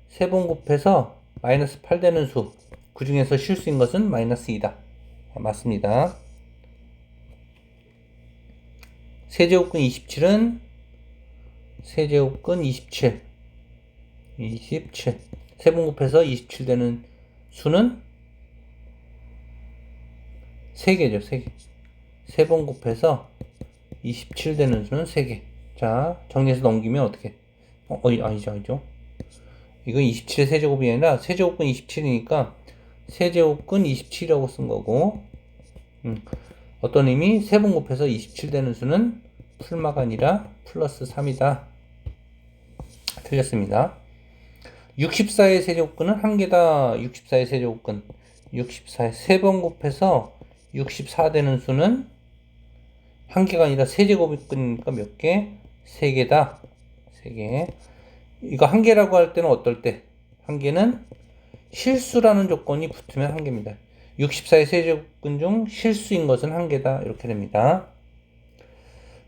세 번 곱해서 마이너스 8 되는 수. 그 중에서 실수인 것은 마이너스 2다. 맞습니다. 세제곱근 27은 세제곱근 27. 세 번 곱해서 27 되는 수는 3개죠. 3개. 세 번 곱해서 27 되는 수는 3개. 자, 정리해서 넘기면 어떻게? 아니죠. 이건 27의 세제곱이 아니라 세제곱근 27이니까 세제곱근 27이라고 쓴 거고, 어떤 의미? 세 번 곱해서 27 되는 수는 풀마가 아니라 플러스 3이다. 틀렸습니다. 64의 세제곱근은 1개다. 64의 세제곱근. 64에 3번 곱해서 64 되는 수는 1개가 아니라 세제곱근이니까 몇 개? 3개다. 3개. 이거 1개라고 할 때는 어떨 때? 1개는 실수라는 조건이 붙으면 1개입니다. 64의 세제곱근 중 실수인 것은 1개다. 이렇게 됩니다.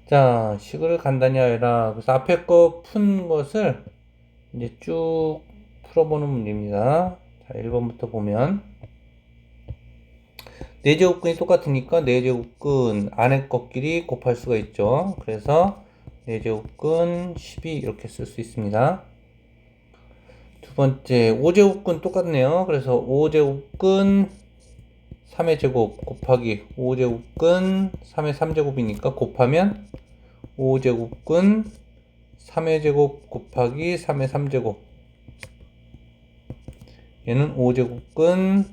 자, 식을 간단히 하여라. 그래서 앞에 거 푼 것을 이제 쭉 풀어보는 문제입니다. 자, 1번부터 보면 4제곱근이 똑같으니까 4제곱근 안에 것끼리 곱할 수가 있죠. 그래서 4제곱근 12 이렇게 쓸 수 있습니다. 두 번째 5제곱근 똑같네요. 그래서 5제곱근 3의 제곱 곱하기 5제곱근 3의 3제곱이니까 곱하면 5제곱근 3의 제곱 곱하기 3의 3제곱. 얘는 5제곱근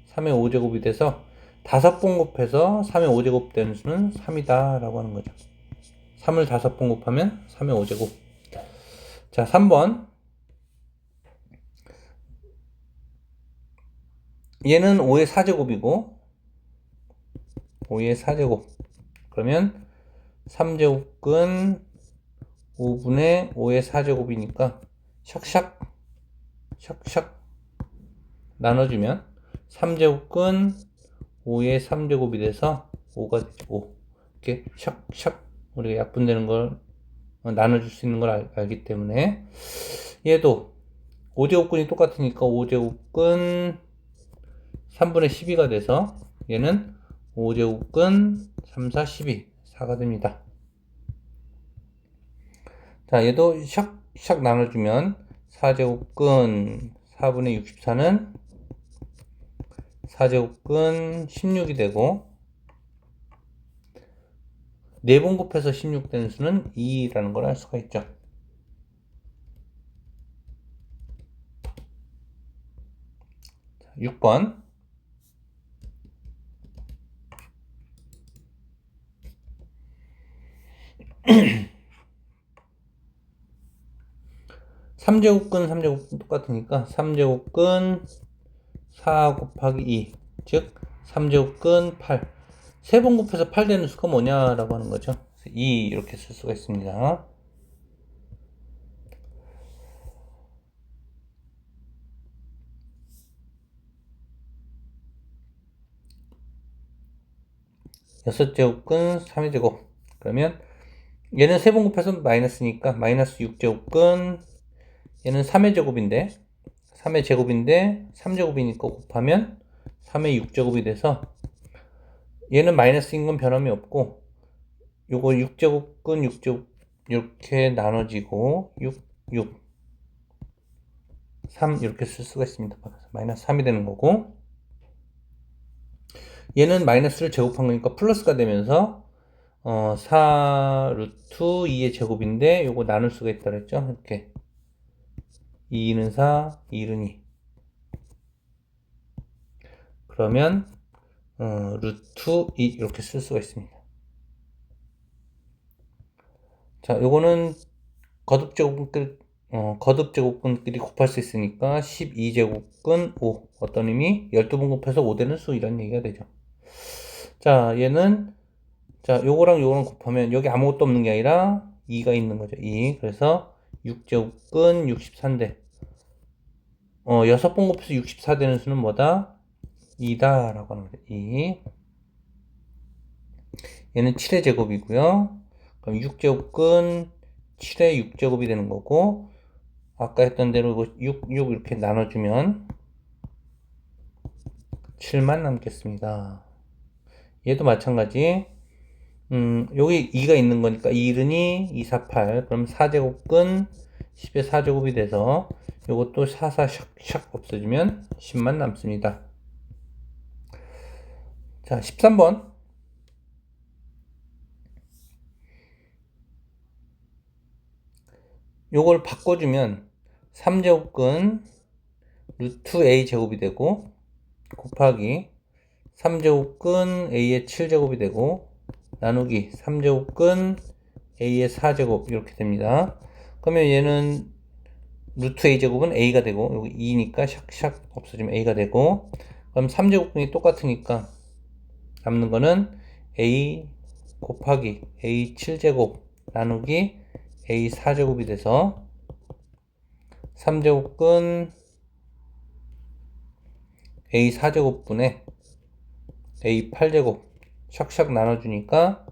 3의 5제곱이 돼서 5번 곱해서 3의 5제곱 되는 수는 3이다 라고 하는 거죠. 3을 5번 곱하면 3의 5제곱. 자, 3번. 얘는 5의 4제곱이고 5의 4제곱. 그러면 3제곱근 5분의 5의 4제곱이니까 샥샥 나눠주면 3제곱근 5의 3제곱이 돼서 5가 되죠. 5. 이렇게 샥샥 우리가 약분되는 걸 나눠줄 수 있는 걸 알기 때문에 얘도 5제곱근이 똑같으니까 5제곱근 3분의 12가 돼서 얘는 5제곱근 3, 4, 12 4가 됩니다. 자, 얘도 샥샥 나눠주면 4제곱근 4분의 64는 4제곱근 16이 되고 4번 곱해서 16 되는 수는 2라는 걸 알 수가 있죠. 자, 6번. 삼제곱근 3제곱근 똑같으니까 3제곱근 4 곱하기 2, 즉 3제곱근 8. 3번 곱해서 8 되는 수가 뭐냐라고 하는 거죠. 2 이렇게 쓸 수가 있습니다. 6제곱근 3의 제곱. 그러면 얘는 세 번 곱해서 마이너스니까 마이너스 6제곱근, 얘는 3의 제곱인데 3의 제곱인데 3제곱이니까 곱하면 3의 6제곱이 돼서 얘는 마이너스인 건 변함이 없고 요거 6제곱근 6제곱 이렇게 나눠지고 3 이렇게 쓸 수가 있습니다. 마이너스 3이 되는 거고, 얘는 마이너스를 제곱한 거니까 플러스가 되면서 4 루트 2의 제곱인데 요거 나눌 수가 있다 그랬죠. 이렇게 2는 4, 2는 2. 그러면 루트 2 이렇게 쓸 수가 있습니다. 자, 요거는 거듭제곱근끼리 곱할 수 있으니까 12제곱근 5. 어떤 의미? 12번 곱해서 5 되는 수, 이런 얘기가 되죠. 자, 얘는, 자, 요거랑 요거랑 곱하면 여기 아무것도 없는 게 아니라 2가 있는 거죠. 2. 그래서 6제곱근 64인데, 6번 곱해서 64 되는 수는 뭐다? 2다. 라고 하는 거죠. 2. 얘는 7의 제곱이고요. 그럼 6제곱근 7의 6제곱이 되는 거고, 아까 했던 대로 이거 6 이렇게 나눠주면 7만 남겠습니다. 얘도 마찬가지. 여기 2가 있는 거니까 2른이 2, 4, 8. 그럼 4제곱근 10의 4제곱이 돼서 요것도 4, 4 샥샥 없어지면 10만 남습니다. 자, 13번. 요걸 바꿔주면 3제곱근 루트 A 제곱이 되고 곱하기 3제곱근 A의 7제곱이 되고 나누기 3제곱근 A의 4제곱 이렇게 됩니다. 그러면 얘는 루트 A제곱은 A가 되고 여기 2니까 샥샥 없어지면 A가 되고, 그럼 3제곱근이 똑같으니까 남는 거는 A 곱하기 A 7제곱 나누기 A 4제곱이 돼서 3제곱근 A 4제곱분의 A 8제곱 샥샥 나눠주니까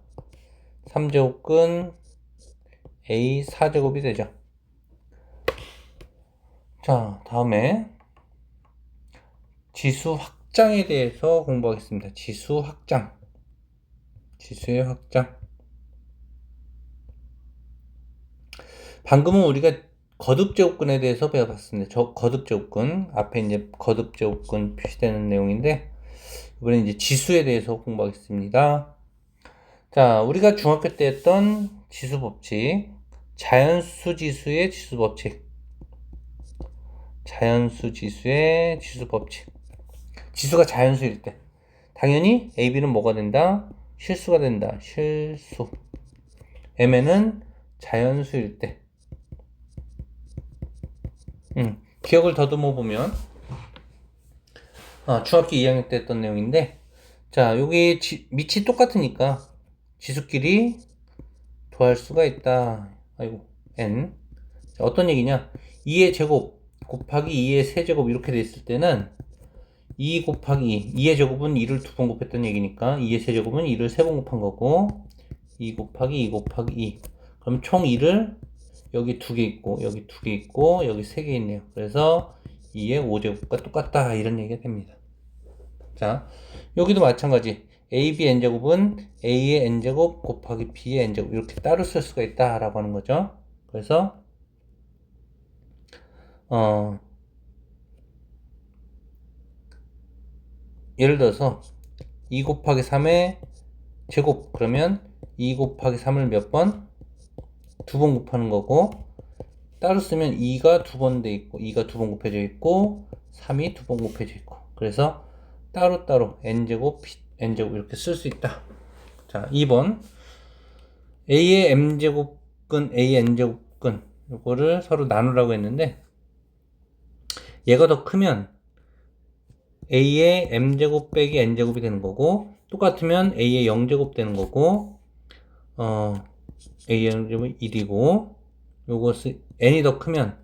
3제곱근 A 4제곱이 되죠. 자, 다음에 지수 확장에 대해서 공부하겠습니다. 지수 확장. 지수의 확장. 방금은 우리가 거듭제곱근에 대해서 배워봤습니다. 저 거듭제곱근, 앞에 이제 거듭제곱근 표시되는 내용인데, 이번엔 이제 지수에 대해서 공부하겠습니다. 자, 우리가 중학교 때 했던 지수 법칙, 자연수 지수의 지수 법칙. 자연수 지수의 지수 법칙. 지수가 자연수일 때 당연히 A, B는 뭐가 된다? 실수가 된다. 실수. M에는 자연수일 때. 기억을 더듬어 보면 중학교 2학년 때 했던 내용인데, 자, 여기 밑이 똑같으니까 지수끼리 더할 수가 있다. 아이고, n. 자, 어떤 얘기냐? 2의 제곱 곱하기 2의 세제곱 이렇게 돼 있을 때는 2 곱하기 2의 제곱은 2를 2번 곱했던 얘기니까 2의 세제곱은 2를 3번 곱한 거고, 2 곱하기 2 곱하기 2. 그럼 총 2를 여기 2개 있고 여기 2개 있고 여기 3개 있네요. 그래서 2의 5제곱과 똑같다, 이런 얘기가 됩니다. 자, 여기도 마찬가지. AB n제곱은 A의 n제곱 곱하기 B의 n제곱 이렇게 따로 쓸 수가 있다 라고 하는 거죠. 그래서 예를 들어서 2 곱하기 3의 제곱, 그러면 2 곱하기 3을 몇 번? 2번 곱하는 거고, 따로 쓰면 2가 2번 돼 있고 2가 2번 곱해져 있고 3이 2번 곱해져 있고, 그래서 따로따로 n제곱, n제곱 이렇게 쓸 수 있다. 자, 2번 a의 m제곱근 a의 n제곱근 이거를 서로 나누라고 했는데, 얘가 더 크면 a의 m제곱 빼기 n제곱이 되는 거고, 똑같으면 a의 0제곱 되는 거고, a의 0제곱은 1이고, 요것을 n이 더 크면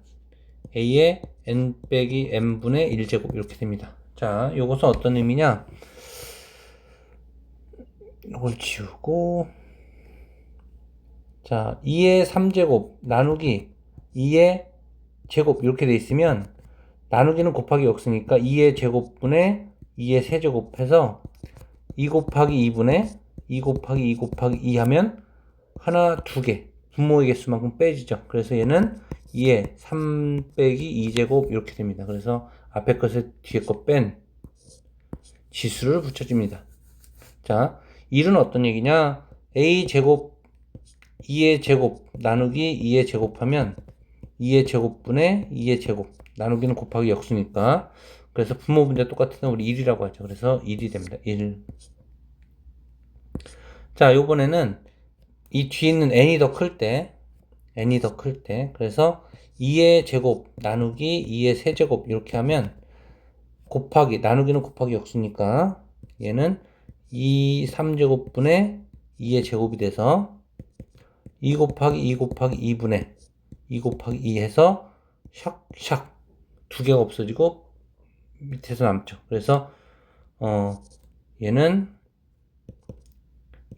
a의 n 빼기 n분의 1제곱 이렇게 됩니다. 자, 요것은 어떤 의미냐? 이걸 지우고, 자, 2의 3제곱 나누기 2의 제곱 이렇게 돼 있으면 나누기는 곱하기 없으니까 2의 제곱분의 2의 세제곱 해서 2 곱하기 2분의 2 곱하기 2 곱하기 2 하면 하나, 두 개. 분모의 개수만큼 빼지죠. 그래서 얘는 2에 3 빼기 2제곱 이렇게 됩니다. 그래서 앞에 것을 뒤에 것 뺀 지수를 붙여줍니다. 자, 1은 어떤 얘기냐? a 제곱 2의 제곱 나누기 2의 제곱하면 2의 제곱분의 2의 제곱 나누기는 곱하기 역수니까 그래서 분모 분자 똑같은 우리 1이라고 하죠. 그래서 1이 됩니다. 1. 자, 요번에는 이 뒤에 있는 n이 더 클 때 그래서 2의 제곱 나누기 2의 세제곱 이렇게 하면 곱하기 나누기는 곱하기 역수니까 얘는 2 3제곱분의 2의 제곱이 돼서 2 곱하기 2 곱하기 2분의 2 곱하기 2 해서 샥샥 두 개가 없어지고 밑에서 남죠. 그래서 얘는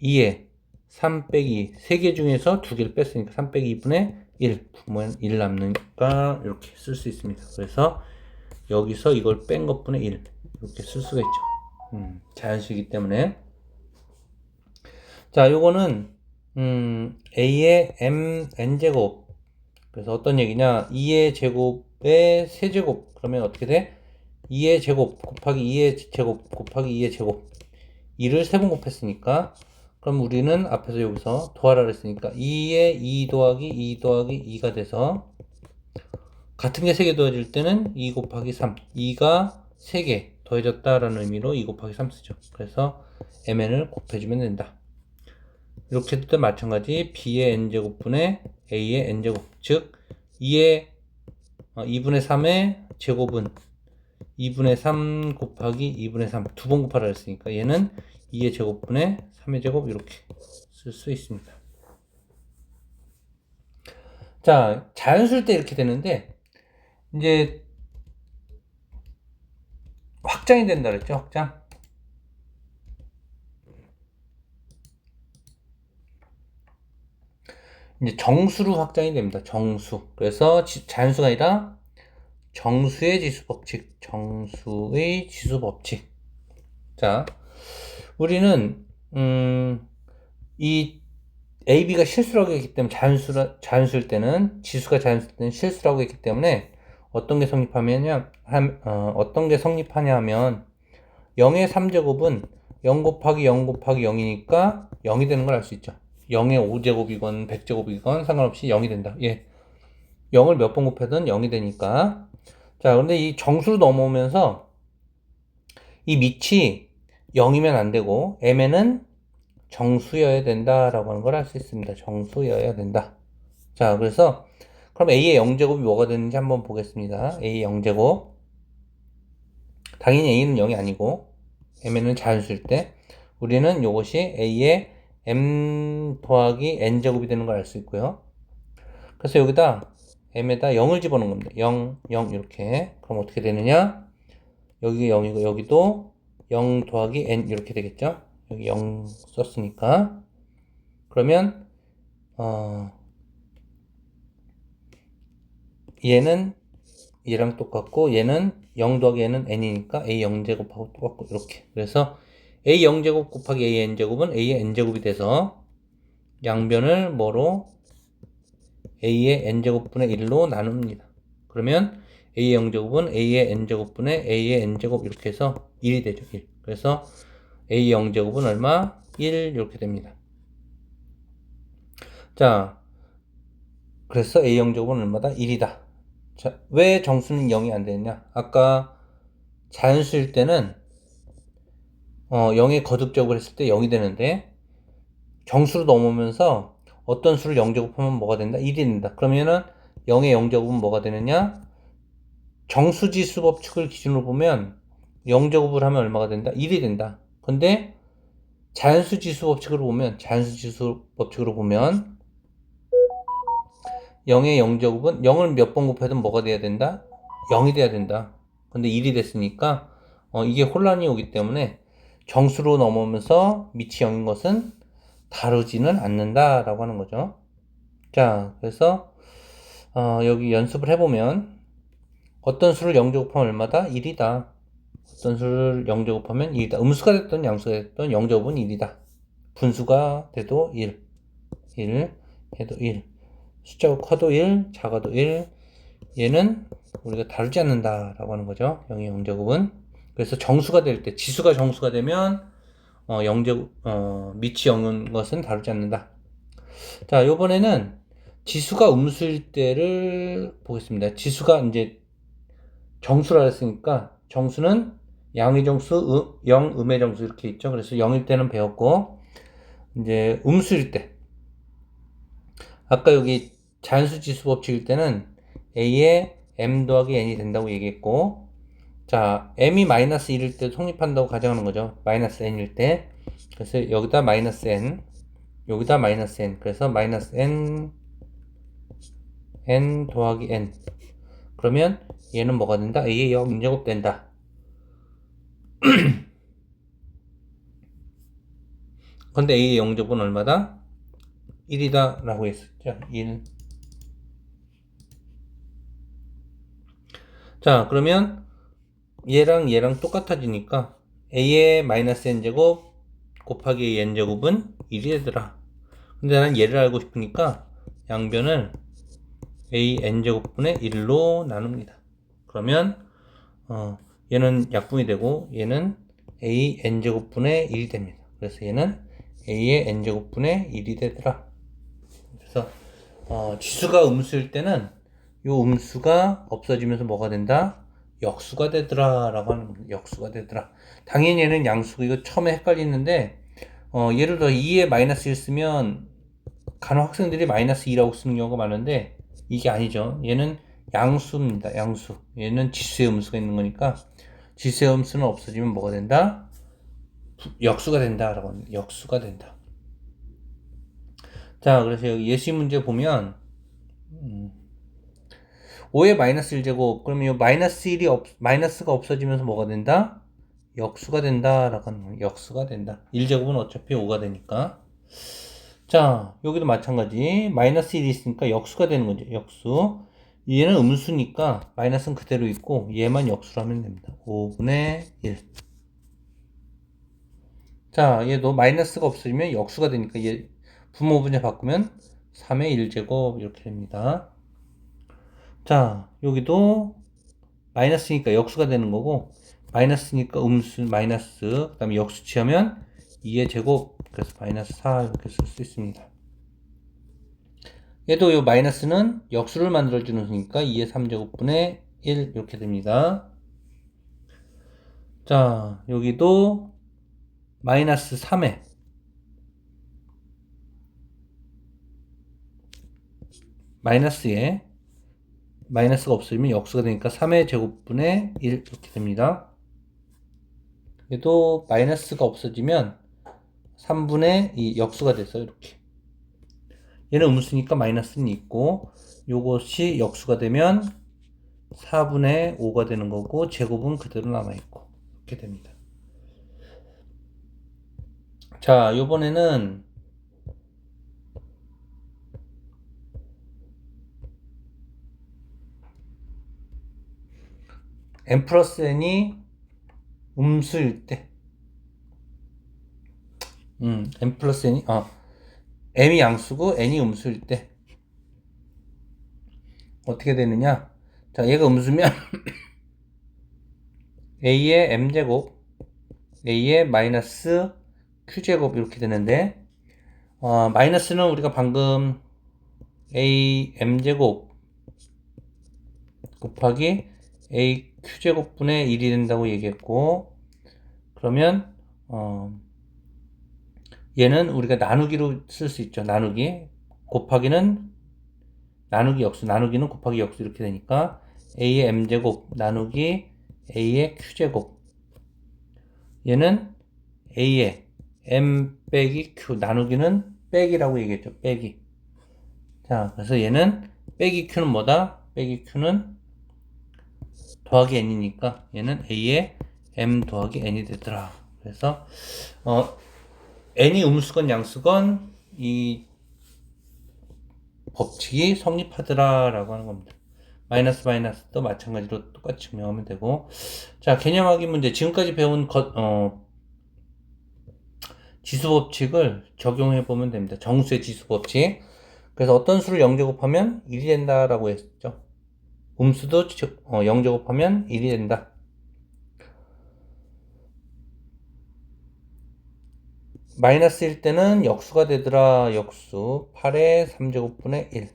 2에 3 빼기 3개 중에서 2개를 뺐으니까 3 빼기 2분의 1 부모는 1 남으니까 이렇게 쓸 수 있습니다. 그래서 여기서 이걸 뺀 것분의 1 이렇게 쓸 수가 있죠. 자연수이기 때문에 자 요거는 a의 n제곱 그래서 어떤 얘기냐 2의 제곱의 세제곱 그러면 어떻게 돼? 2의 제곱 곱하기 2의 제곱 곱하기 2의 제곱 2를 3번 곱했으니까 그럼 우리는 앞에서 여기서 더하라 그랬으니까 2에 2 더하기 2 더하기 2가 돼서 같은 게 3개 더해질 때는 2 곱하기 3 2가 3개 더해졌다라는 의미로 2 곱하기 3 쓰죠. 그래서 mn을 곱해주면 된다. 이렇게 할 때 마찬가지 b의 n제곱분의 a의 n제곱 즉 2분의 3의 제곱은 2분의 3 곱하기 2분의 3 두 번 곱하라 했으니까 얘는 2의 제곱분의 3의 제곱 이렇게 쓸 수 있습니다. 자, 자연수일 때 이렇게 되는데 이제 확장이 된다 그랬죠? 확장. 이제 정수로 확장이 됩니다. 정수. 그래서 자연수가 아니라 정수의 지수 법칙. 정수의 지수 법칙. 자, 우리는 이 AB가 실수라고 했기 때문에 자연수일 때는 지수가 자연수일 때는 실수라고 했기 때문에 어떤 게 성립하냐 하면 0의 3제곱은 0 곱하기 0 곱하기 0이니까 0이 되는 걸 알 수 있죠. 0의 5제곱이건 100제곱이건 상관없이 0이 된다. 예. 0을 몇 번 곱해든 0이 되니까. 자, 그런데 이 정수로 넘어오면서 이 밑이 0이면 안 되고 mn은 정수여야 된다라고 하는 걸 알 수 있습니다. 정수여야 된다. 자, 그래서 그럼 a의 0제곱이 뭐가 되는지 한번 보겠습니다. a의 0제곱. 당연히 a는 0이 아니고 mn은 자연수일 때 우리는 이것이 a의 m 더하기 n제곱이 되는 걸 알 수 있고요. 그래서 여기다 m에다 0을 집어넣은 겁니다. 0, 0 이렇게. 그럼 어떻게 되느냐? 여기 0이고 여기도 0 더하기 n 이렇게 되겠죠? 여기 0 썼으니까. 그러면 얘는 얘랑 똑같고 얘는 0 더하기 n은 n이니까 a 0제곱하고 똑같고 이렇게. 그래서 a 0제곱 곱하기 a n제곱은 a의 n제곱이 돼서 양변을 뭐로? a의 n제곱분의 1로 나눕니다. 그러면 a의 0제곱은 a의 n제곱분의 a의 n제곱 이렇게 해서 1이 되죠. 1. 그래서 a의 0제곱은 얼마? 1 이렇게 됩니다. 자, 그래서 a 0제곱은 얼마다? 1이다. 자, 왜 정수는 0이 안 되느냐? 아까 자연수일 때는 0의 거듭적을 했을 때 0이 되는데 정수로 넘으면서 어떤 수를 0제곱하면 뭐가 된다? 1이 된다. 그러면은 0의 0제곱은 뭐가 되느냐? 정수지수 법칙을 기준으로 보면 0제곱을 하면 얼마가 된다? 1이 된다. 근데 자연수지수 법칙으로 보면 0의 0제곱은 0을 몇 번 곱해도 뭐가 돼야 된다? 0이 돼야 된다. 근데 1이 됐으니까 이게 혼란이 오기 때문에 정수로 넘어오면서 밑이 0인 것은 다루지는 않는다라고 하는 거죠. 자, 그래서 여기 연습을 해보면 어떤 수를 0제곱하면 얼마다? 1이다. 어떤 수를 0제곱하면 1이다. 음수가 됐든 양수가 됐든 0제곱은 1이다. 분수가 돼도 1, 해도 1. 숫자가 커도 1, 작아도 1. 얘는 우리가 다루지 않는다라고 하는 거죠. 0의 0제곱은. 그래서 정수가 될 때, 지수가 정수가 되면 0제곱, 밑이 0인 것은 다루지 않는다. 자, 요번에는 지수가 음수일 때를 보겠습니다. 지수가 이제 정수라 했으니까 정수는 양의 정수, 0, 음의 정수 이렇게 있죠. 그래서 0일 때는 배웠고, 이제 음수일 때. 아까 여기 자연수 지수 법칙일 때는 A에 M 더하기 N이 된다고 얘기했고, 자, M이 마이너스 1일 때 성립한다고 가정하는 거죠. 마이너스 N일 때. 그래서 여기다 마이너스 N, 여기다 마이너스 N. 그래서 마이너스 N, N 더하기 N. 그러면 얘는 뭐가 된다? A의 0제곱 된다. 근데 A의 0제곱은 얼마다? 1이다 라고 했었죠. 1. 자, 그러면 얘랑 똑같아지니까 A의 마이너스 N제곱 곱하기 A N제곱은 1이 되더라. 근데 나는 얘를 알고 싶으니까 양변을 A N제곱분의 1로 나눕니다. 그러면 얘는 약분이 되고 얘는 A N제곱분의 1이 됩니다. 그래서 얘는 A의 N제곱분의 1이 되더라. 그래서 지수가 음수일 때는 요 음수가 없어지면서 뭐가 된다? 역수가 되더라 라고 하는 겁니다. 역수가 되더라. 당연히 얘는 양수고 이거 처음에 헷갈리는데 예를 들어 2에 마이너스 1 쓰면 간혹 학생들이 마이너스 2라고 쓰는 경우가 많은데 이게 아니죠. 얘는 양수입니다. 양수. 얘는 지수의 음수가 있는 거니까 지수의 음수는 없어지면 뭐가 된다? 역수가 된다 라고 합니다. 역수가 된다. 자, 그래서 여기 예시 문제 보면 5의 마이너스 1제곱 그러면 이 마이너스 1이 마이너스가 없어지면서 뭐가 된다? 역수가 된다 라고 하는 거예요. 역수가 된다. 1제곱은 어차피 5가 되니까. 자, 여기도 마찬가지. 마이너스 1이 있으니까 역수가 되는 거죠. 역수. 얘는 음수니까 마이너스는 그대로 있고 얘만 역수로 하면 됩니다. 5분의 1. 자, 얘도 마이너스가 없어지면 역수가 되니까 얘 분모분해 바꾸면 3의 1제곱 이렇게 됩니다. 자, 여기도 마이너스니까 역수가 되는 거고 마이너스니까 음수 마이너스 그 다음에 역수 취하면 2의 제곱 그래서 마이너스 4 이렇게 쓸 수 있습니다. 얘도 이 마이너스는 역수를 만들어주는 수니까 2의 3제곱분의 1 이렇게 됩니다. 자, 여기도 마이너스 3에 마이너스에 마이너스가 없으면 역수가 되니까 3의 제곱분의 1 이렇게 됩니다. 얘도 마이너스가 없어지면 3분의 2 역수가 돼서 이렇게 얘는 음수니까 마이너스는 있고 요것이 역수가 되면 4분의 5가 되는 거고 제곱은 그대로 남아있고 이렇게 됩니다. 자, 요번에는 n 플러스 n이 음수일 때 n 플러스 n이 m이 양수고 n이 음수일 때 어떻게 되느냐? 자, 얘가 음수면 a의 m제곱 a의 마이너스 q제곱 이렇게 되는데 마이너스는 우리가 방금 a m제곱 곱하기 a q제곱분의 1이 된다고 얘기했고 그러면 얘는 우리가 나누기로 쓸 수 있죠. 나누기 곱하기는 나누기 역수 나누기는 곱하기 역수 이렇게 되니까 a의 m제곱 나누기 a의 q제곱 얘는 a의 m 빼기 q 나누기는 빼기라고 얘기했죠. 빼기. 자, 그래서 얘는 빼기 q는 뭐다? 빼기 q는 더하기 n이니까 얘는 a의 m 더하기 n이 되더라. 그래서 n이 음수건 양수건 이 법칙이 성립하더라라고 하는 겁니다. 마이너스도 마찬가지로 똑같이 증명하면 되고. 자, 개념하기 문제. 지금까지 배운 지수 법칙을 적용해 보면 됩니다. 정수의 지수 법칙. 그래서 어떤 수를 0제곱하면 1이 된다라고 했죠. 음수도 0제곱하면 1이 된다. 마이너스일 때는 역수가 되더라. 역수 8의 3제곱분의 1.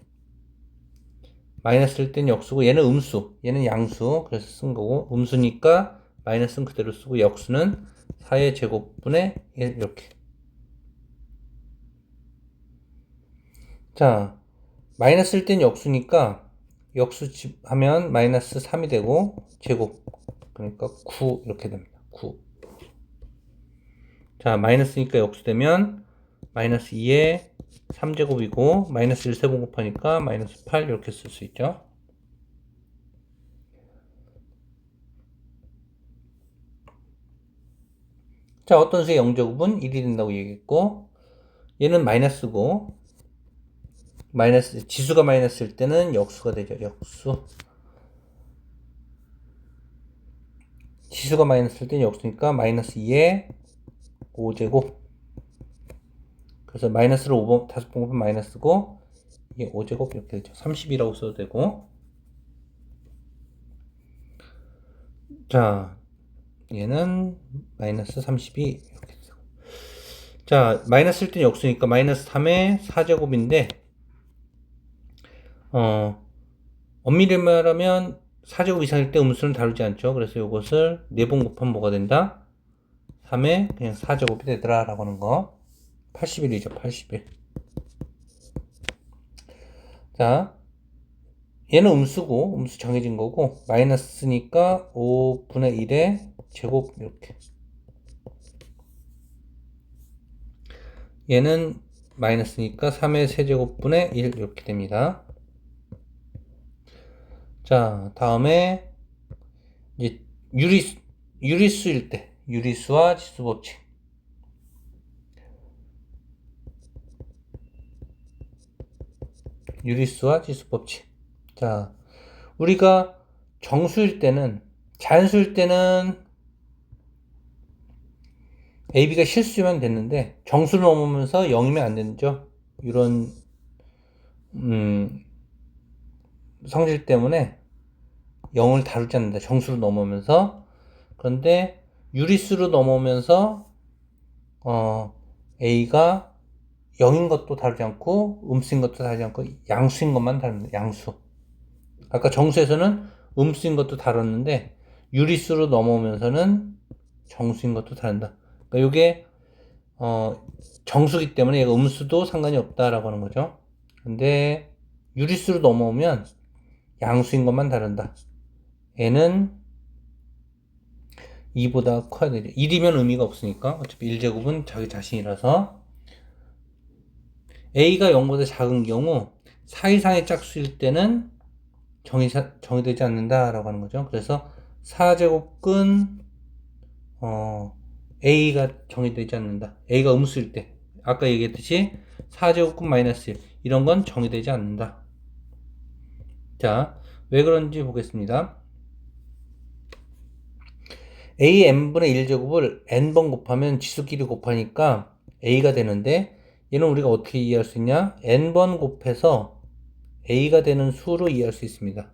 마이너스일 때는 역수고 얘는 음수, 얘는 양수. 그래서 쓴 거고 음수니까 마이너스는 그대로 쓰고 역수는 4의 제곱분의 1 이렇게. 자, 마이너스일 땐 역수니까 역수 하면 마이너스 3이 되고 제곱 그러니까 9 이렇게 됩니다. 9. 자, 마이너스니까 역수 되면 마이너스 2에 3제곱이고 마이너스 1 세번 곱하니까 마이너스 8 이렇게 쓸 수 있죠. 자, 어떤 수의 0제곱은 1이 된다고 얘기했고 얘는 마이너스고 지수가 마이너스일 때는 역수가 되죠. 역수. 지수가 마이너스일 때는 역수니까 마이너스 2에 5제곱. 그래서 마이너스를 5번, 5번 곱하면 마이너스고 이게 5제곱 이렇게 되죠. 30이라고 써도 되고. 자, 얘는 마이너스 32 이렇게 되고. 자, 마이너스일 때는 역수니까 마이너스 3의 4제곱인데 엄밀히 말하면 4제곱 이상일 때 음수는 다루지 않죠. 그래서 이것을 4번 곱하면 뭐가 된다? 3의 그냥 4제곱이 되더라 라고 하는 거. 81이죠. 81. 자, 얘는 음수고 음수 정해진 거고 마이너스니까 5분의 1의 제곱 이렇게. 얘는 마이너스니까 3의 세제곱분의 1 이렇게 됩니다. 자, 다음에 이제 유리수일 때 유리수와 지수 법칙. 유리수와 지수 법칙. 자, 우리가 정수일 때는 자연수일 때는 AB가 실수면 됐는데 정수를 넘으면서 0이면 안 되죠. 이런 성질 때문에 0을 다루지 않는다. 정수로 넘으면서. 그런데 유리수로 넘어오면서 A가 0인 것도 다루지 않고 음수인 것도 다루지 않고 양수인 것만 다룹니다. 양수. 아까 정수에서는 음수인 것도 다뤘는데 유리수로 넘어오면서는 정수인 것도 다룬다. 그러니까 이게 정수기 때문에 얘가 음수도 상관이 없다라고 하는 거죠. 근데 유리수로 넘어오면 양수인 것만 다룬다. 얘는 2보다 커야 되죠. 1이면 의미가 없으니까 어차피 1제곱은 자기 자신이라서 A가 0보다 작은 경우 4 이상의 짝수일 때는 정의되지 않는다라고 하는 거죠. 그래서 4제곱근 A가 정의되지 않는다. A가 음수일 때 아까 얘기했듯이 4제곱근 마이너스 1 이런 건 정의되지 않는다. 자, 왜 그런지 보겠습니다. A n분의 1제곱을 n번 곱하면 지수끼리 곱하니까 A가 되는데 얘는 우리가 어떻게 이해할 수 있냐? n번 곱해서 A가 되는 수로 이해할 수 있습니다.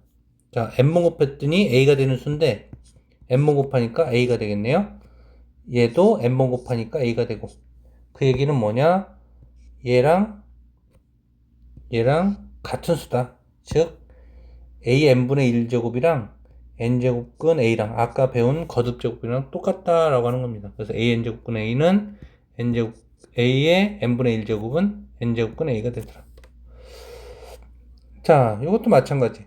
자, n번 곱했더니 A가 되는 수인데 n번 곱하니까 A가 되겠네요. 얘도 n번 곱하니까 A가 되고 그 얘기는 뭐냐? 얘랑 같은 수다. 즉 A n분의 1제곱이랑 n제곱근 A랑 아까 배운 거듭제곱이랑 똑같다라고 하는 겁니다. 그래서 A n제곱근 A는 A의 n분의 1제곱은 n제곱근 A가 되더라. 자, 이것도 마찬가지.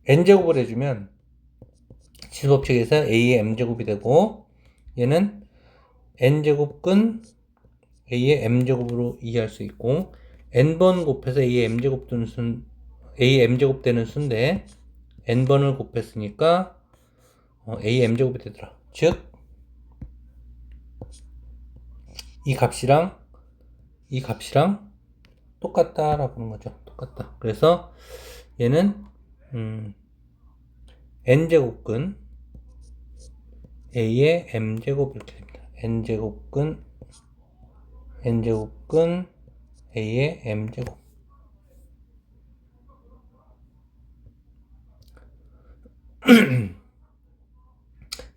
n제곱을 해주면 지수법칙에서 A의 m제곱이 되고 얘는 n제곱근 A의 m제곱으로 이해할 수 있고 n번 곱해서 A의 m제곱 되는 수인데 n번을 곱했으니까 A의 m제곱이 되더라. 즉 이 값이랑 똑같다라고 하는 거죠. 똑같다. 그래서 얘는 n제곱근 a의 m제곱 이렇게 됩니다. n제곱근 a의 m제곱.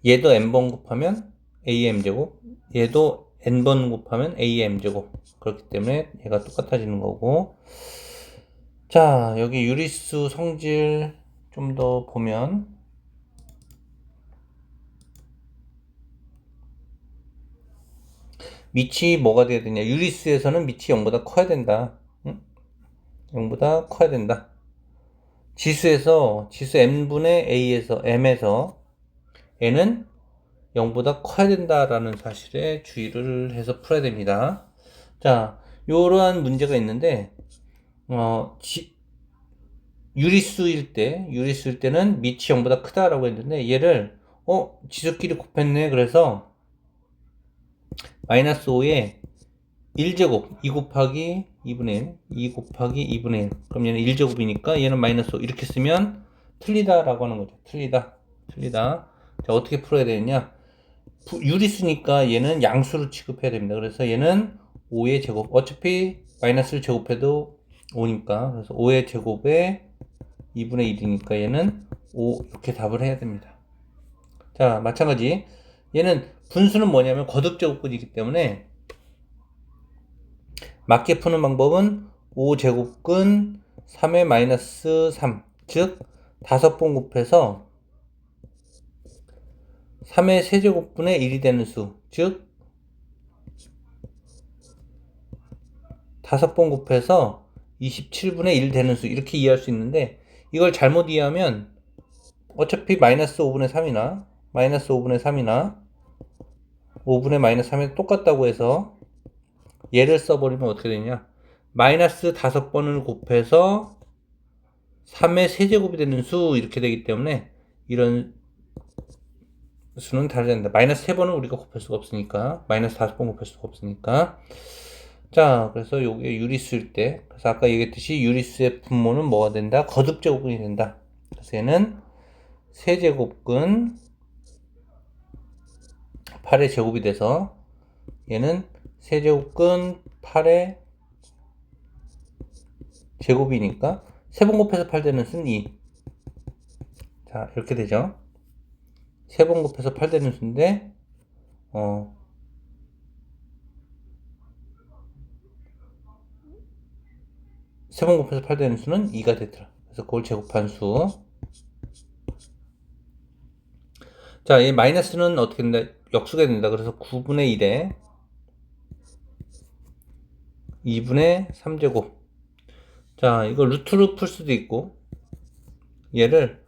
얘도 n번 곱하면 a의 m제곱, 얘도 n번 곱하면 a의 m제곱. 그렇기 때문에 얘가 똑같아지는 거고. 자, 여기 유리수 성질 좀 더 보면 밑이 뭐가 돼야 되냐? 유리수에서는 밑이 0보다 커야 된다. 0보다 커야 된다. 지수 n분의 m에서 n은 0보다 커야 된다라는 사실에 주의를 해서 풀어야 됩니다. 자, 요러한 문제가 있는데 유리수일 때는 밑이 0보다 크다라고 했는데 얘를 지수끼리 곱했네. 그래서 마이너스 5에 1제곱 2 곱하기 2분의 1 2 곱하기 2분의 1 그럼 얘는 1제곱이니까 얘는 마이너스 5 이렇게 쓰면 틀리다라고 하는 거죠. 틀리다. 자, 어떻게 풀어야 되느냐? 유리수니까 얘는 양수로 취급해야 됩니다. 그래서 얘는 5의 제곱, 어차피 마이너스를 제곱해도 5니까 그래서 5의 제곱에 2분의 1이니까 얘는 5 이렇게 답을 해야 됩니다. 자, 마찬가지 얘는 분수는 뭐냐면 거듭제곱근이기 때문에 맞게 푸는 방법은 5제곱근 3의 마이너스 3, 즉 5번 곱해서 3의 세제곱분의 1이 되는 수, 즉 5번 곱해서 27분의 1 되는 수, 이렇게 이해할 수 있는데 이걸 잘못 이해하면 어차피 마이너스 5분의 3이나 마이너스 5분의 3이나 5분의 마이너스 3이 똑같다고 해서 얘를 써버리면 어떻게 되냐? 마이너스 5번을 곱해서 3의 세제곱이 되는 수, 이렇게 되기 때문에 이런 수는 다르지 않는다. 마이너스 3번은 우리가 곱할 수가 없으니까, 마이너스 5번 곱할 수가 없으니까. 자, 그래서 요게 유리수일 때, 그래서 아까 얘기했듯이 유리수의 분모는 뭐가 된다? 거듭제곱근이 된다. 그래서 얘는 세제곱근 8의 제곱이 돼서 얘는 세제곱근 8의 제곱이니까 3번 곱해서 8 되는 수는 2. 자, 이렇게 되죠. 3번 곱해서 8 되는 수인데 3번 곱해서 8 되는 수는 2가 되더라. 그래서 그걸 제곱한 수. 자, 이 마이너스는 어떻게 된다? 역수가 된다. 그래서 9분의 1에 2분의 3제곱. 자, 이거 루트로 풀 수도 있고, 얘를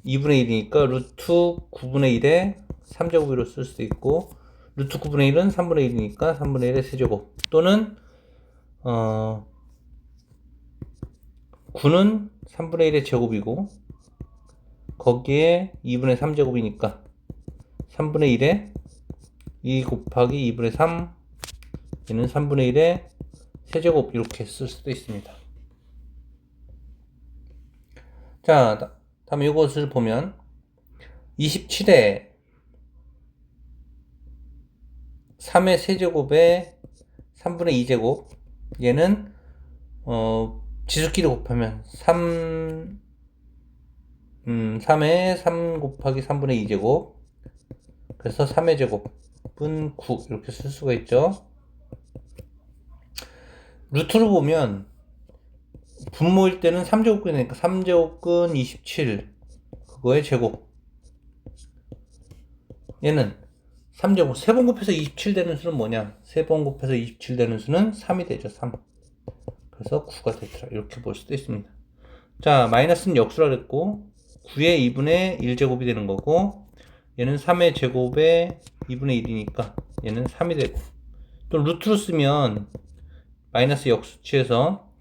2분의 1이니까 루트 9분의 1에 3제곱으로 쓸 수도 있고, 루트 9분의 1은 3분의 1이니까 3분의 1의 세제곱. 또는 9는 3분의 1의 제곱이고 거기에 2분의 3제곱이니까 3분의 1에 2 곱하기 2분의 3 얘는 3분의 1의 세제곱 이렇게 쓸 수도 있습니다. 자, 다음에 이것을 보면 27에 3의 세제곱에 3분의 2제곱 얘는 지수끼리 곱하면 3에 3 곱하기 3분의 2제곱 그래서 3의 제곱은 9 이렇게 쓸 수가 있죠. 루트를 보면 분모일 때는 3제곱근이 되니까 3제곱근 27 그거의 제곱 얘는 3제곱 3번 곱해서 27 되는 수는 뭐냐? 3번 곱해서 27 되는 수는 3이 되죠. 3 그래서 9가 되더라. 이렇게 볼 수도 있습니다. 자, 마이너스는 역수라 그랬고 9의 2분의 1제곱이 되는 거고 얘는 3의 제곱에 2분의 1이니까 얘는 3이 되고 또 루트로 쓰면 마이너스 역수 취해서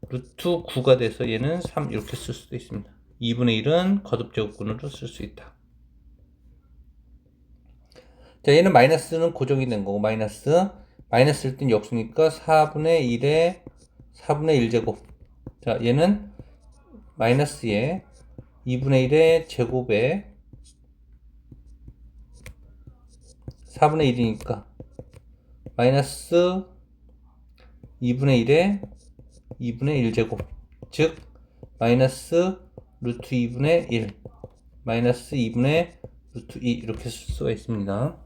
루트 9가 돼서 얘는 3 이렇게 쓸 수도 있습니다. 2분의 1은 거듭제곱근으로 쓸 수 있다. 자, 얘는 마이너스는 고정이 된 거고, 마이너스일 땐 역수니까 4분의 1에 4분의 1제곱. 자, 얘는 마이너스에 2분의 1의 제곱에 4분의 1이니까 마이너스 2분의 1에 2분의 1제곱. 즉, 마이너스 루트 2분의 1. 마이너스 2분의 루트 2. 이렇게 쓸 수가 있습니다.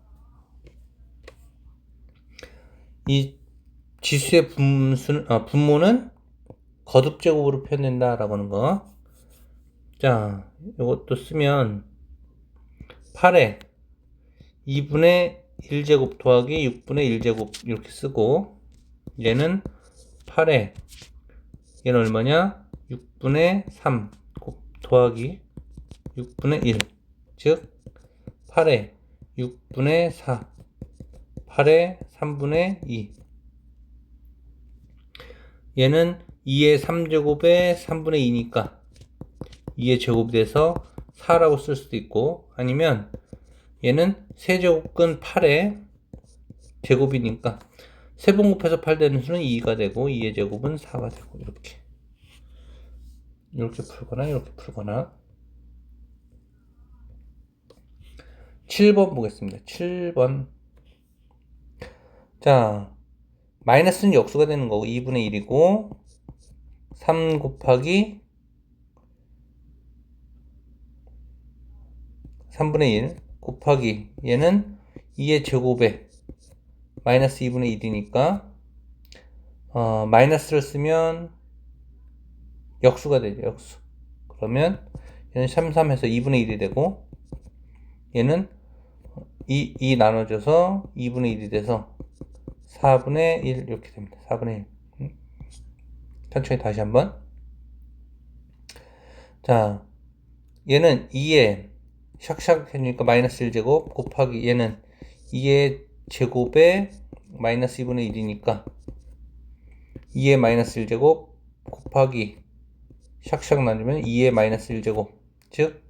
이 지수의 분모는 거듭제곱으로 표현된다라고 하는 거. 자, 이것도 쓰면 8에 2분의 1제곱 더하기 6분의 1제곱 이렇게 쓰고, 얘는 8에 얘는 얼마냐? 6분의 3 더하기 6분의 1. 즉 8에 6분의 4 8에 3분의 2. 얘는 2의 3제곱에 3분의 2니까 2의 제곱이 돼서 4라고 쓸 수도 있고, 아니면 얘는 세제곱근 8의 제곱이니까 세 번 곱해서 8 되는 수는 2가 되고 2의 제곱은 4가 되고, 이렇게 풀거나 이렇게 풀거나. 7번 보겠습니다. 7번. 자, 마이너스는 역수가 되는 거고 2분의 1이고 3 곱하기 3분의 1 곱하기 얘는 2의 제곱에 마이너스 2분의 1이니까 마이너스를 쓰면 역수가 되죠. 역수. 그러면 얘는 3에서 2분의 1이 되고, 얘는 2 나눠져서 2분의 1이 돼서 4분의 1 이렇게 됩니다. 4분의 1. 천천히 다시 한번. 자, 얘는 2에 샥샥 해주니까 마이너스 1제곱 곱하기 얘는 2의 제곱에 마이너스 2분의 1이니까 2의 마이너스 1제곱 곱하기 샥샥 나누면 2의 마이너스 1제곱. 즉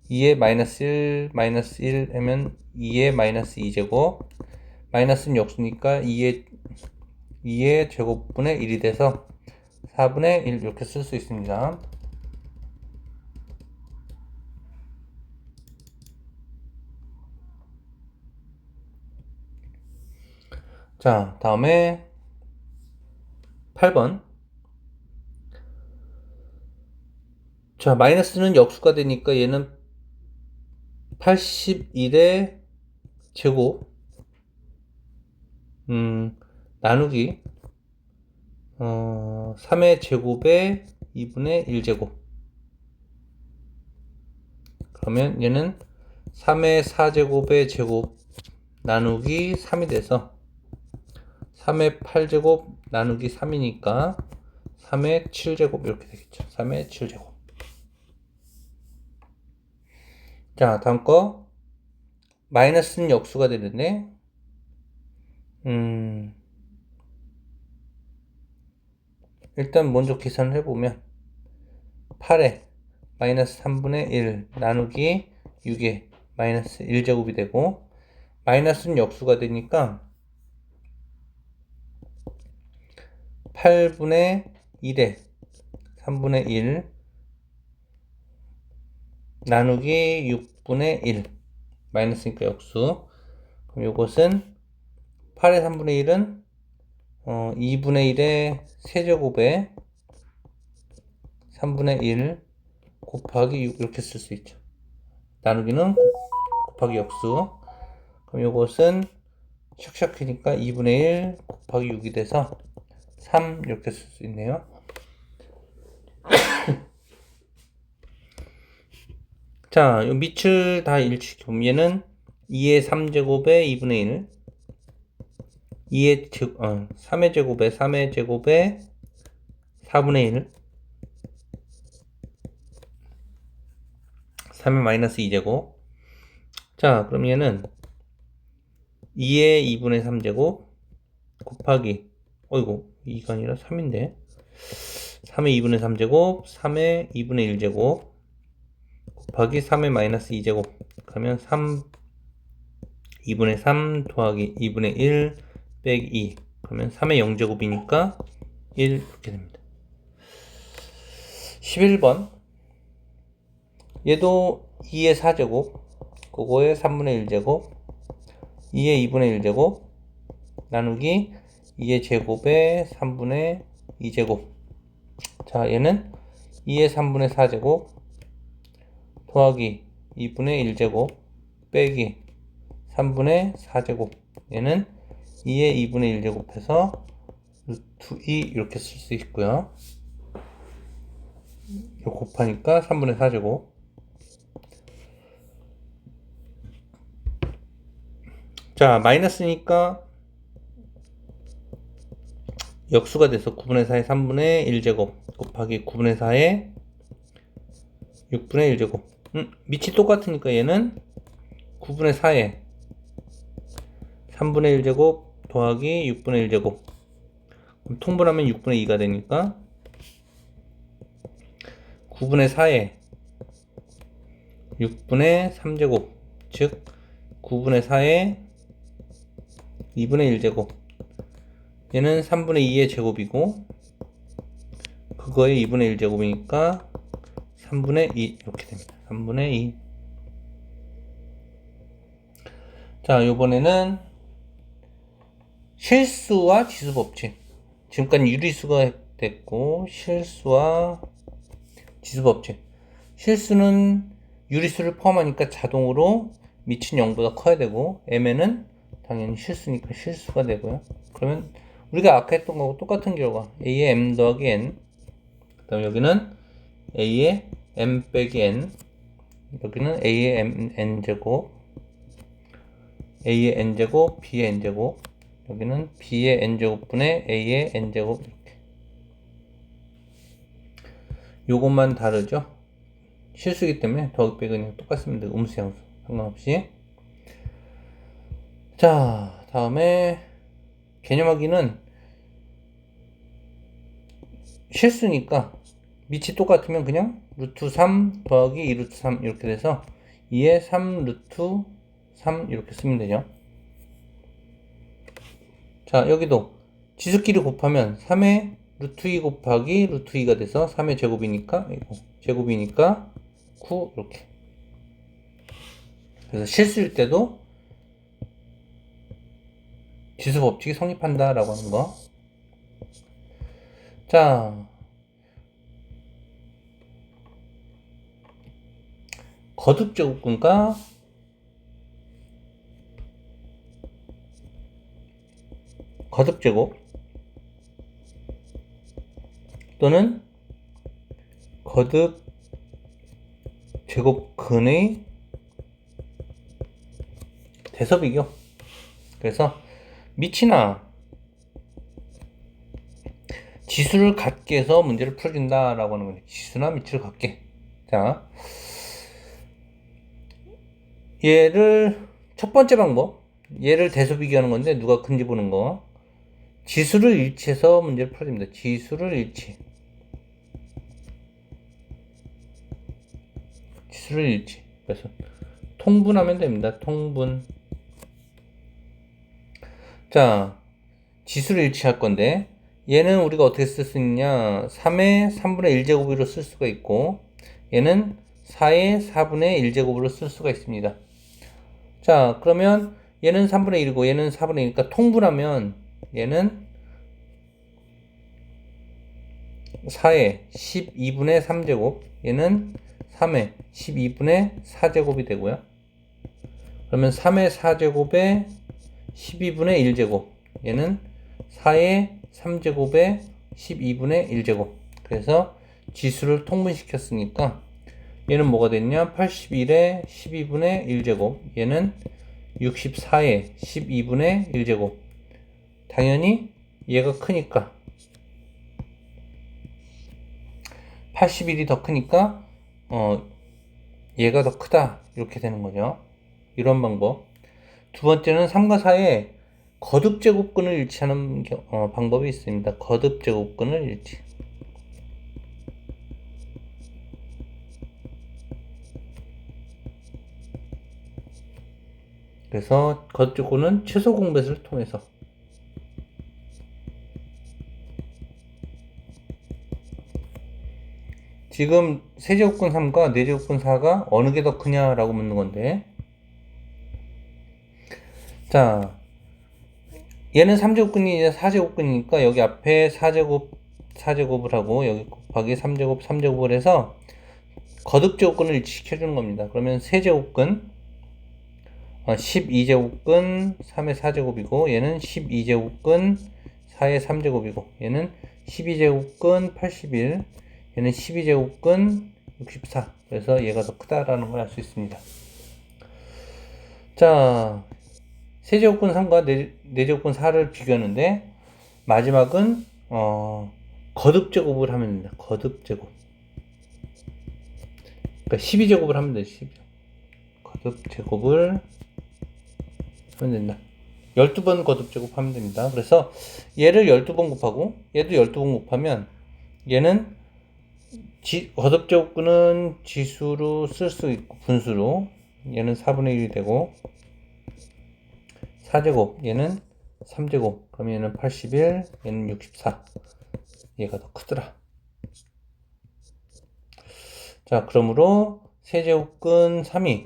2의 마이너스 1 마이너스 1 하면 2의 마이너스 2제곱. 마이너스는 역수니까 2의 제곱분의 1이 돼서 4분의 1 이렇게 쓸 수 있습니다. 자, 다음에 8번. 자, 마이너스는 역수가 되니까 얘는 81의 제곱 나누기 3의 제곱에 2분의 1제곱. 그러면 얘는 3의 4제곱의 제곱 나누기 3이 돼서 3의 8제곱 나누기 3이니까 3의 7제곱 이렇게 되겠죠. 3의 7제곱. 자, 다음 거. 마이너스는 역수가 되는데 일단 먼저 계산을 해보면 8에 마이너스 3분의 1 나누기 6에 마이너스 1제곱이 되고, 마이너스는 역수가 되니까 8분의 1에 3분의 1 나누기 6분의 1 마이너스니까 역수. 그럼 이것은 8의 3분의 1은 2분의 1의 세제곱에 3분의 1 곱하기 6 이렇게 쓸 수 있죠. 나누기는 곱하기 역수. 그럼 이것은 샥샥하니까 2분의 1 곱하기 6이 돼서 3 이렇게 쓸 수 있네요. 자, 이 밑을 다 일치시키면 얘는 2의 3제곱에 2분의 1 3의 제곱에 3의 제곱에 4분의 1 3의 마이너스 2제곱. 자, 그럼 얘는 2의 2분의 3제곱 곱하기 2가 아니라 3인데 3의 2분의 3제곱 3의 2분의 1제곱 곱하기 3의 마이너스 2제곱. 그러면 3, 2분의 3 더하기 2분의 1 빼기 2. 그러면 3의 0제곱이니까 1 이렇게 됩니다. 11번. 얘도 2의 4제곱, 그거의 3분의 1제곱, 2의 2분의 1제곱, 나누기 2의 제곱에 3분의 2제곱. 자, 얘는 2의 3분의 4제곱 더하기 2분의 1제곱 빼기 3분의 4제곱. 얘는 2의 2분의 1제곱 해서 루트 2 이렇게 쓸 수 있고요. 이거 곱하니까 3분의 4제곱. 자, 마이너스니까 역수가 돼서 9분의 4의 3분의 1제곱 곱하기 9분의 4의 6분의 1제곱. 밑이 똑같으니까 얘는 9분의 4의 3분의 1제곱 더하기 6분의 1제곱. 그럼 통분하면 6분의 2가 되니까 9분의 4의 6분의 3제곱, 즉 9분의 4의 2분의 1제곱. 얘는 3분의 2의 제곱이고 그거의 2분의 1제곱이니까 3분의 2 이렇게 됩니다. 3분의 2. 자, 요번에는 실수와 지수법칙. 지금까지 유리수가 됐고 실수와 지수법칙. 실수는 유리수를 포함하니까 자동으로 밑은 0보다 커야 되고 mn은 당연히 실수니까 실수가 되고요. 그러면 우리가 아까 했던 거하고 똑같은 결과 a의 m 더하기 n, 그 다음 여기는 a의 m 빼기 n, 여기는 a의 m n제곱, a의 n제곱, b의 n제곱, 여기는 b의 n제곱분의 a의 n제곱. 이렇게 요것만 다르죠. 실수이기 때문에 더하기 빼기 그냥 똑같습니다. 음수 양수 상관없이. 자, 다음에 개념하기는 실수니까 밑이 똑같으면 그냥 루트 3 더하기 2 루트 3 이렇게 돼서 2에 3 루트 3 이렇게 쓰면 되죠. 자, 여기도 지수끼리 곱하면 3의 루트 2 곱하기 루트 2가 돼서 3의 제곱이니까 이거 제곱이니까 9 이렇게. 그래서 실수일 때도 지수 법칙이 성립한다 라고 하는 거. 자, 거듭 제곱근과 거듭 제곱 또는 거듭 제곱근의 대sob이죠. 그래서 밑이나 지수를 같게 해서 문제를 풀어준다 라고 하는 거예요. 지수나 밑을 같게. 자, 얘를 첫 번째 방법, 얘를 대sob이기 하는 건데 누가 큰지 보는 거. 지수를 일치해서 문제를 풀어줍니다. 지수를 일치. 지수를 일치. 그래서 통분하면 됩니다. 통분. 자, 지수를 일치할 건데 얘는 우리가 어떻게 쓸 수 있냐. 3의 3분의 1제곱으로 쓸 수가 있고 얘는 4의 4분의 1제곱으로 쓸 수가 있습니다. 자, 그러면 얘는 3분의 1이고 얘는 4분의 1이니까 통분하면 얘는 4의 12분의 3제곱, 얘는 3의 12분의 4제곱이 되고요. 그러면 3의 4제곱에 12분의 1제곱, 얘는 4의 3제곱에 12분의 1제곱. 그래서 지수를 통분시켰으니까 얘는 뭐가 됐냐? 81의 12분의 1제곱, 얘는 64의 12분의 1제곱. 당연히 얘가 크니까 81이 더 크니까 얘가 더 크다 이렇게 되는 거죠. 이런 방법. 두 번째는 3과 4의 거듭 제곱근을 일치하는 방법이 있습니다. 거듭 제곱근을 일치. 그래서 거듭제곱은 최소 공배수를 통해서 지금 세제곱근 3과 네제곱근 4가 어느 게 더 크냐라고 묻는 건데, 자, 얘는 3제곱근이 이제 4제곱근이니까 여기 앞에 4제곱을 하고 여기 곱하기 3제곱을 해서 거듭제곱근을 일치시켜주는 겁니다. 그러면 세제곱근 12제곱근 3의 4제곱이고 얘는 12제곱근 4의 3제곱이고 얘는 12제곱근 81, 얘는 12제곱근 64. 그래서 얘가 더 크다라는 걸 알 수 있습니다. 자, 세제곱근 3과 네제곱근 4를 비교하는데 마지막은 거듭제곱을 하면 됩니다. 거듭제곱. 그러니까 12제곱을 하면 돼요. 12. 거듭제곱을 하면 된다. 12번 거듭제곱하면 됩니다. 그래서 얘를 12번 곱하고 얘도 12번 곱하면 얘는 거듭제곱근은 지수로 쓸 수 있고 분수로 얘는 4분의 1이 되고 4제곱 얘는 3제곱 그러면 얘는 81 얘는 64 얘가 더 크더라. 자, 그러므로 세제곱근 3이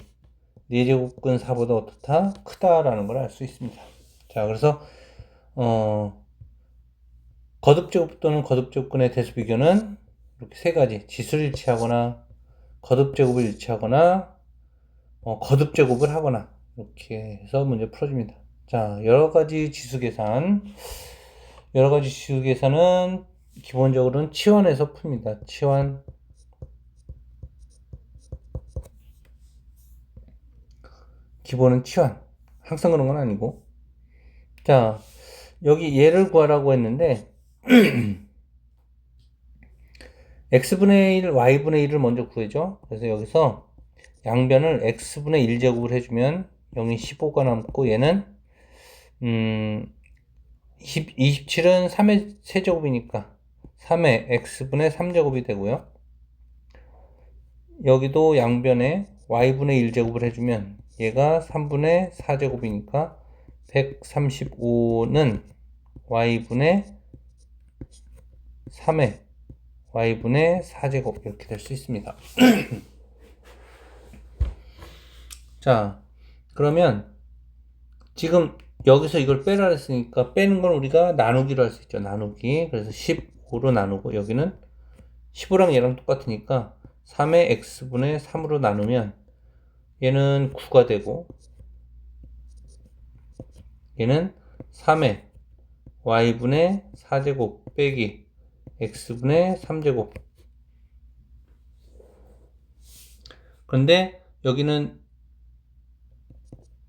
4제곱근 4보다 어떻다? 크다라는 걸 알 수 있습니다. 자, 그래서 거듭제곱 또는 거듭제곱근의 대수비교는 이렇게 세 가지, 지수를 일치하거나 거듭제곱을 일치하거나 거듭제곱을 하거나 이렇게 해서 문제 풀어줍니다. 자, 여러가지 지수 계산은 기본적으로는 치환해서 풉니다. 치환. 기본은 치환. 항상 그런 건 아니고. 자, 여기 얘를 구하라고 했는데 x분의 1, y분의 1을 먼저 구해줘. 그래서 여기서 양변을 x분의 1제곱을 해주면 0이 15가 남고 얘는 27은 3의 세제곱이니까 3의 x분의 3제곱이 되고요. 여기도 양변에 y분의 1제곱을 해주면 얘가 3분의 4제곱이니까 135는 y분의 3의 y분의 4제곱 이렇게 될 수 있습니다. 자, 그러면 지금 여기서 이걸 빼라 했으니까 빼는 건 우리가 나누기로 할 수 있죠. 나누기. 그래서 15로 나누고 여기는 15랑 얘랑 똑같으니까 3의 x분의 3으로 나누면 얘는 9가 되고 얘는 3의 y분의 4제곱 빼기 x분의 3제곱. 그런데 여기는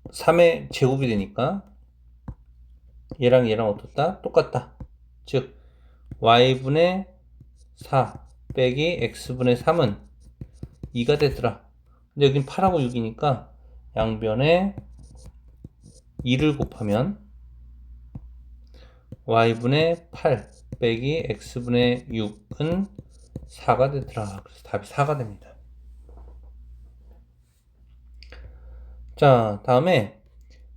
3의 제곱이 되니까 얘랑 얘랑 어떻다? 똑같다. 즉 y분의 4 빼기 x분의 3은 2가 되더라. 근데 여긴 8하고 6이니까 양변에 2를 곱하면 y분의 8 빼기 x분의 6은 4가 되더라. 그래서 답이 4가 됩니다. 자, 다음에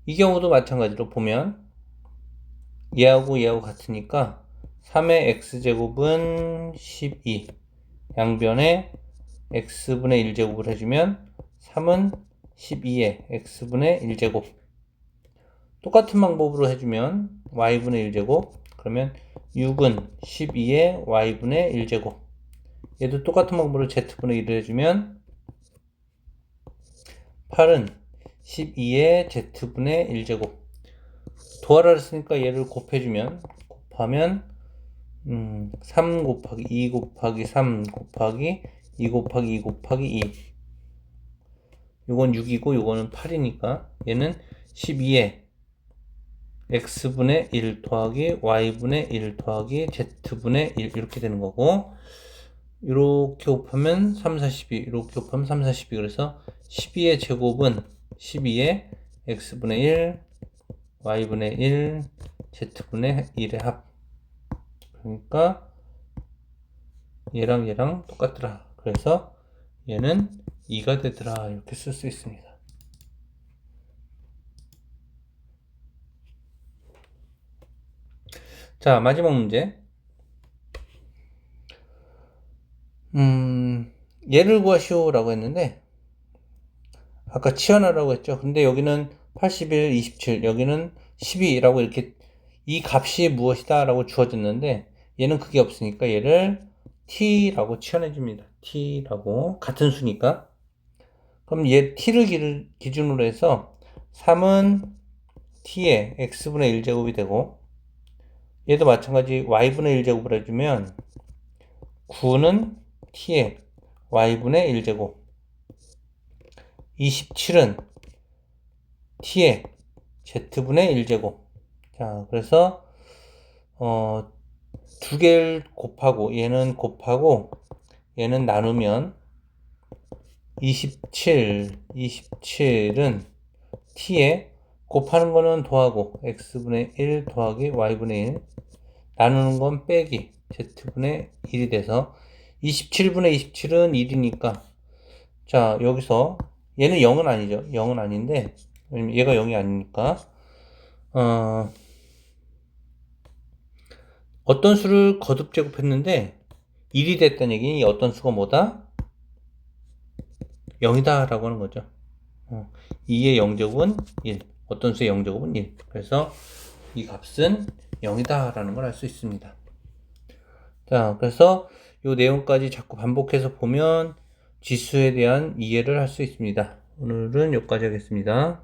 이 경우도 마찬가지로 보면 얘하고 같으니까 3의 x제곱은 12 양변에 x분의 1제곱을 해주면 3은 12의 x분의 1제곱. 똑같은 방법으로 해주면 y분의 1제곱 그러면 6은 12의 y분의 1제곱. 얘도 똑같은 방법으로 z분의 1을 해주면 8은 12의 z분의 1제곱. 도하라를 쓰니까 얘를 곱해주면 곱하면 3 곱하기 2 곱하기 3 곱하기 2 곱하기 2 곱하기 2. 요건 6이고 요거는 8이니까 얘는 12의 x분의 1 더하기 y분의 1 더하기 z분의 1 이렇게 되는 거고, 이렇게 곱하면 3, 42 이렇게 곱하면 3, 42. 그래서 12의 제곱은 12의 x분의 1 y분의 1 z분의 1의 합. 그러니까 얘랑 똑같더라. 그래서 얘는 2가 되더라. 이렇게 쓸 수 있습니다. 자, 마지막 문제. 얘를 구하시오라고 했는데, 아까 치환하라고 했죠. 근데 여기는 81, 27, 여기는 12라고 이렇게 이 값이 무엇이다 라고 주어졌는데, 얘는 그게 없으니까 얘를 t라고 치환해 줍니다. t라고. 같은 수니까. 그럼 얘 t를 기준으로 해서 3은 t의 x분의 1제곱이 되고, 얘도 마찬가지 y분의 1제곱을 해주면 9는 t의 y분의 1제곱, 27은 t의 z분의 1제곱. 자, 그래서 두 개를 곱하고 얘는 곱하고 얘는 나누면 27은 t에 곱하는 거는 더하고 x분의 1 더하기 y분의 1 나누는 건 빼기 z분의 1이 돼서 27분의 27은 1이니까 자 여기서 얘는 0은 아니죠. 0은 아닌데 왜냐면 얘가 0이 아니니까 어떤 수를 거듭 제곱했는데 1이 됐다는 얘기는 이 어떤 수가 뭐다? 0이다 라고 하는 거죠. 2의 0제곱은 1 어떤 수의 0제곱은 1 그래서 이 값은 0이다 라는 걸 알 수 있습니다. 자 그래서 이 내용까지 자꾸 반복해서 보면 지수에 대한 이해를 할 수 있습니다. 오늘은 여기까지 하겠습니다.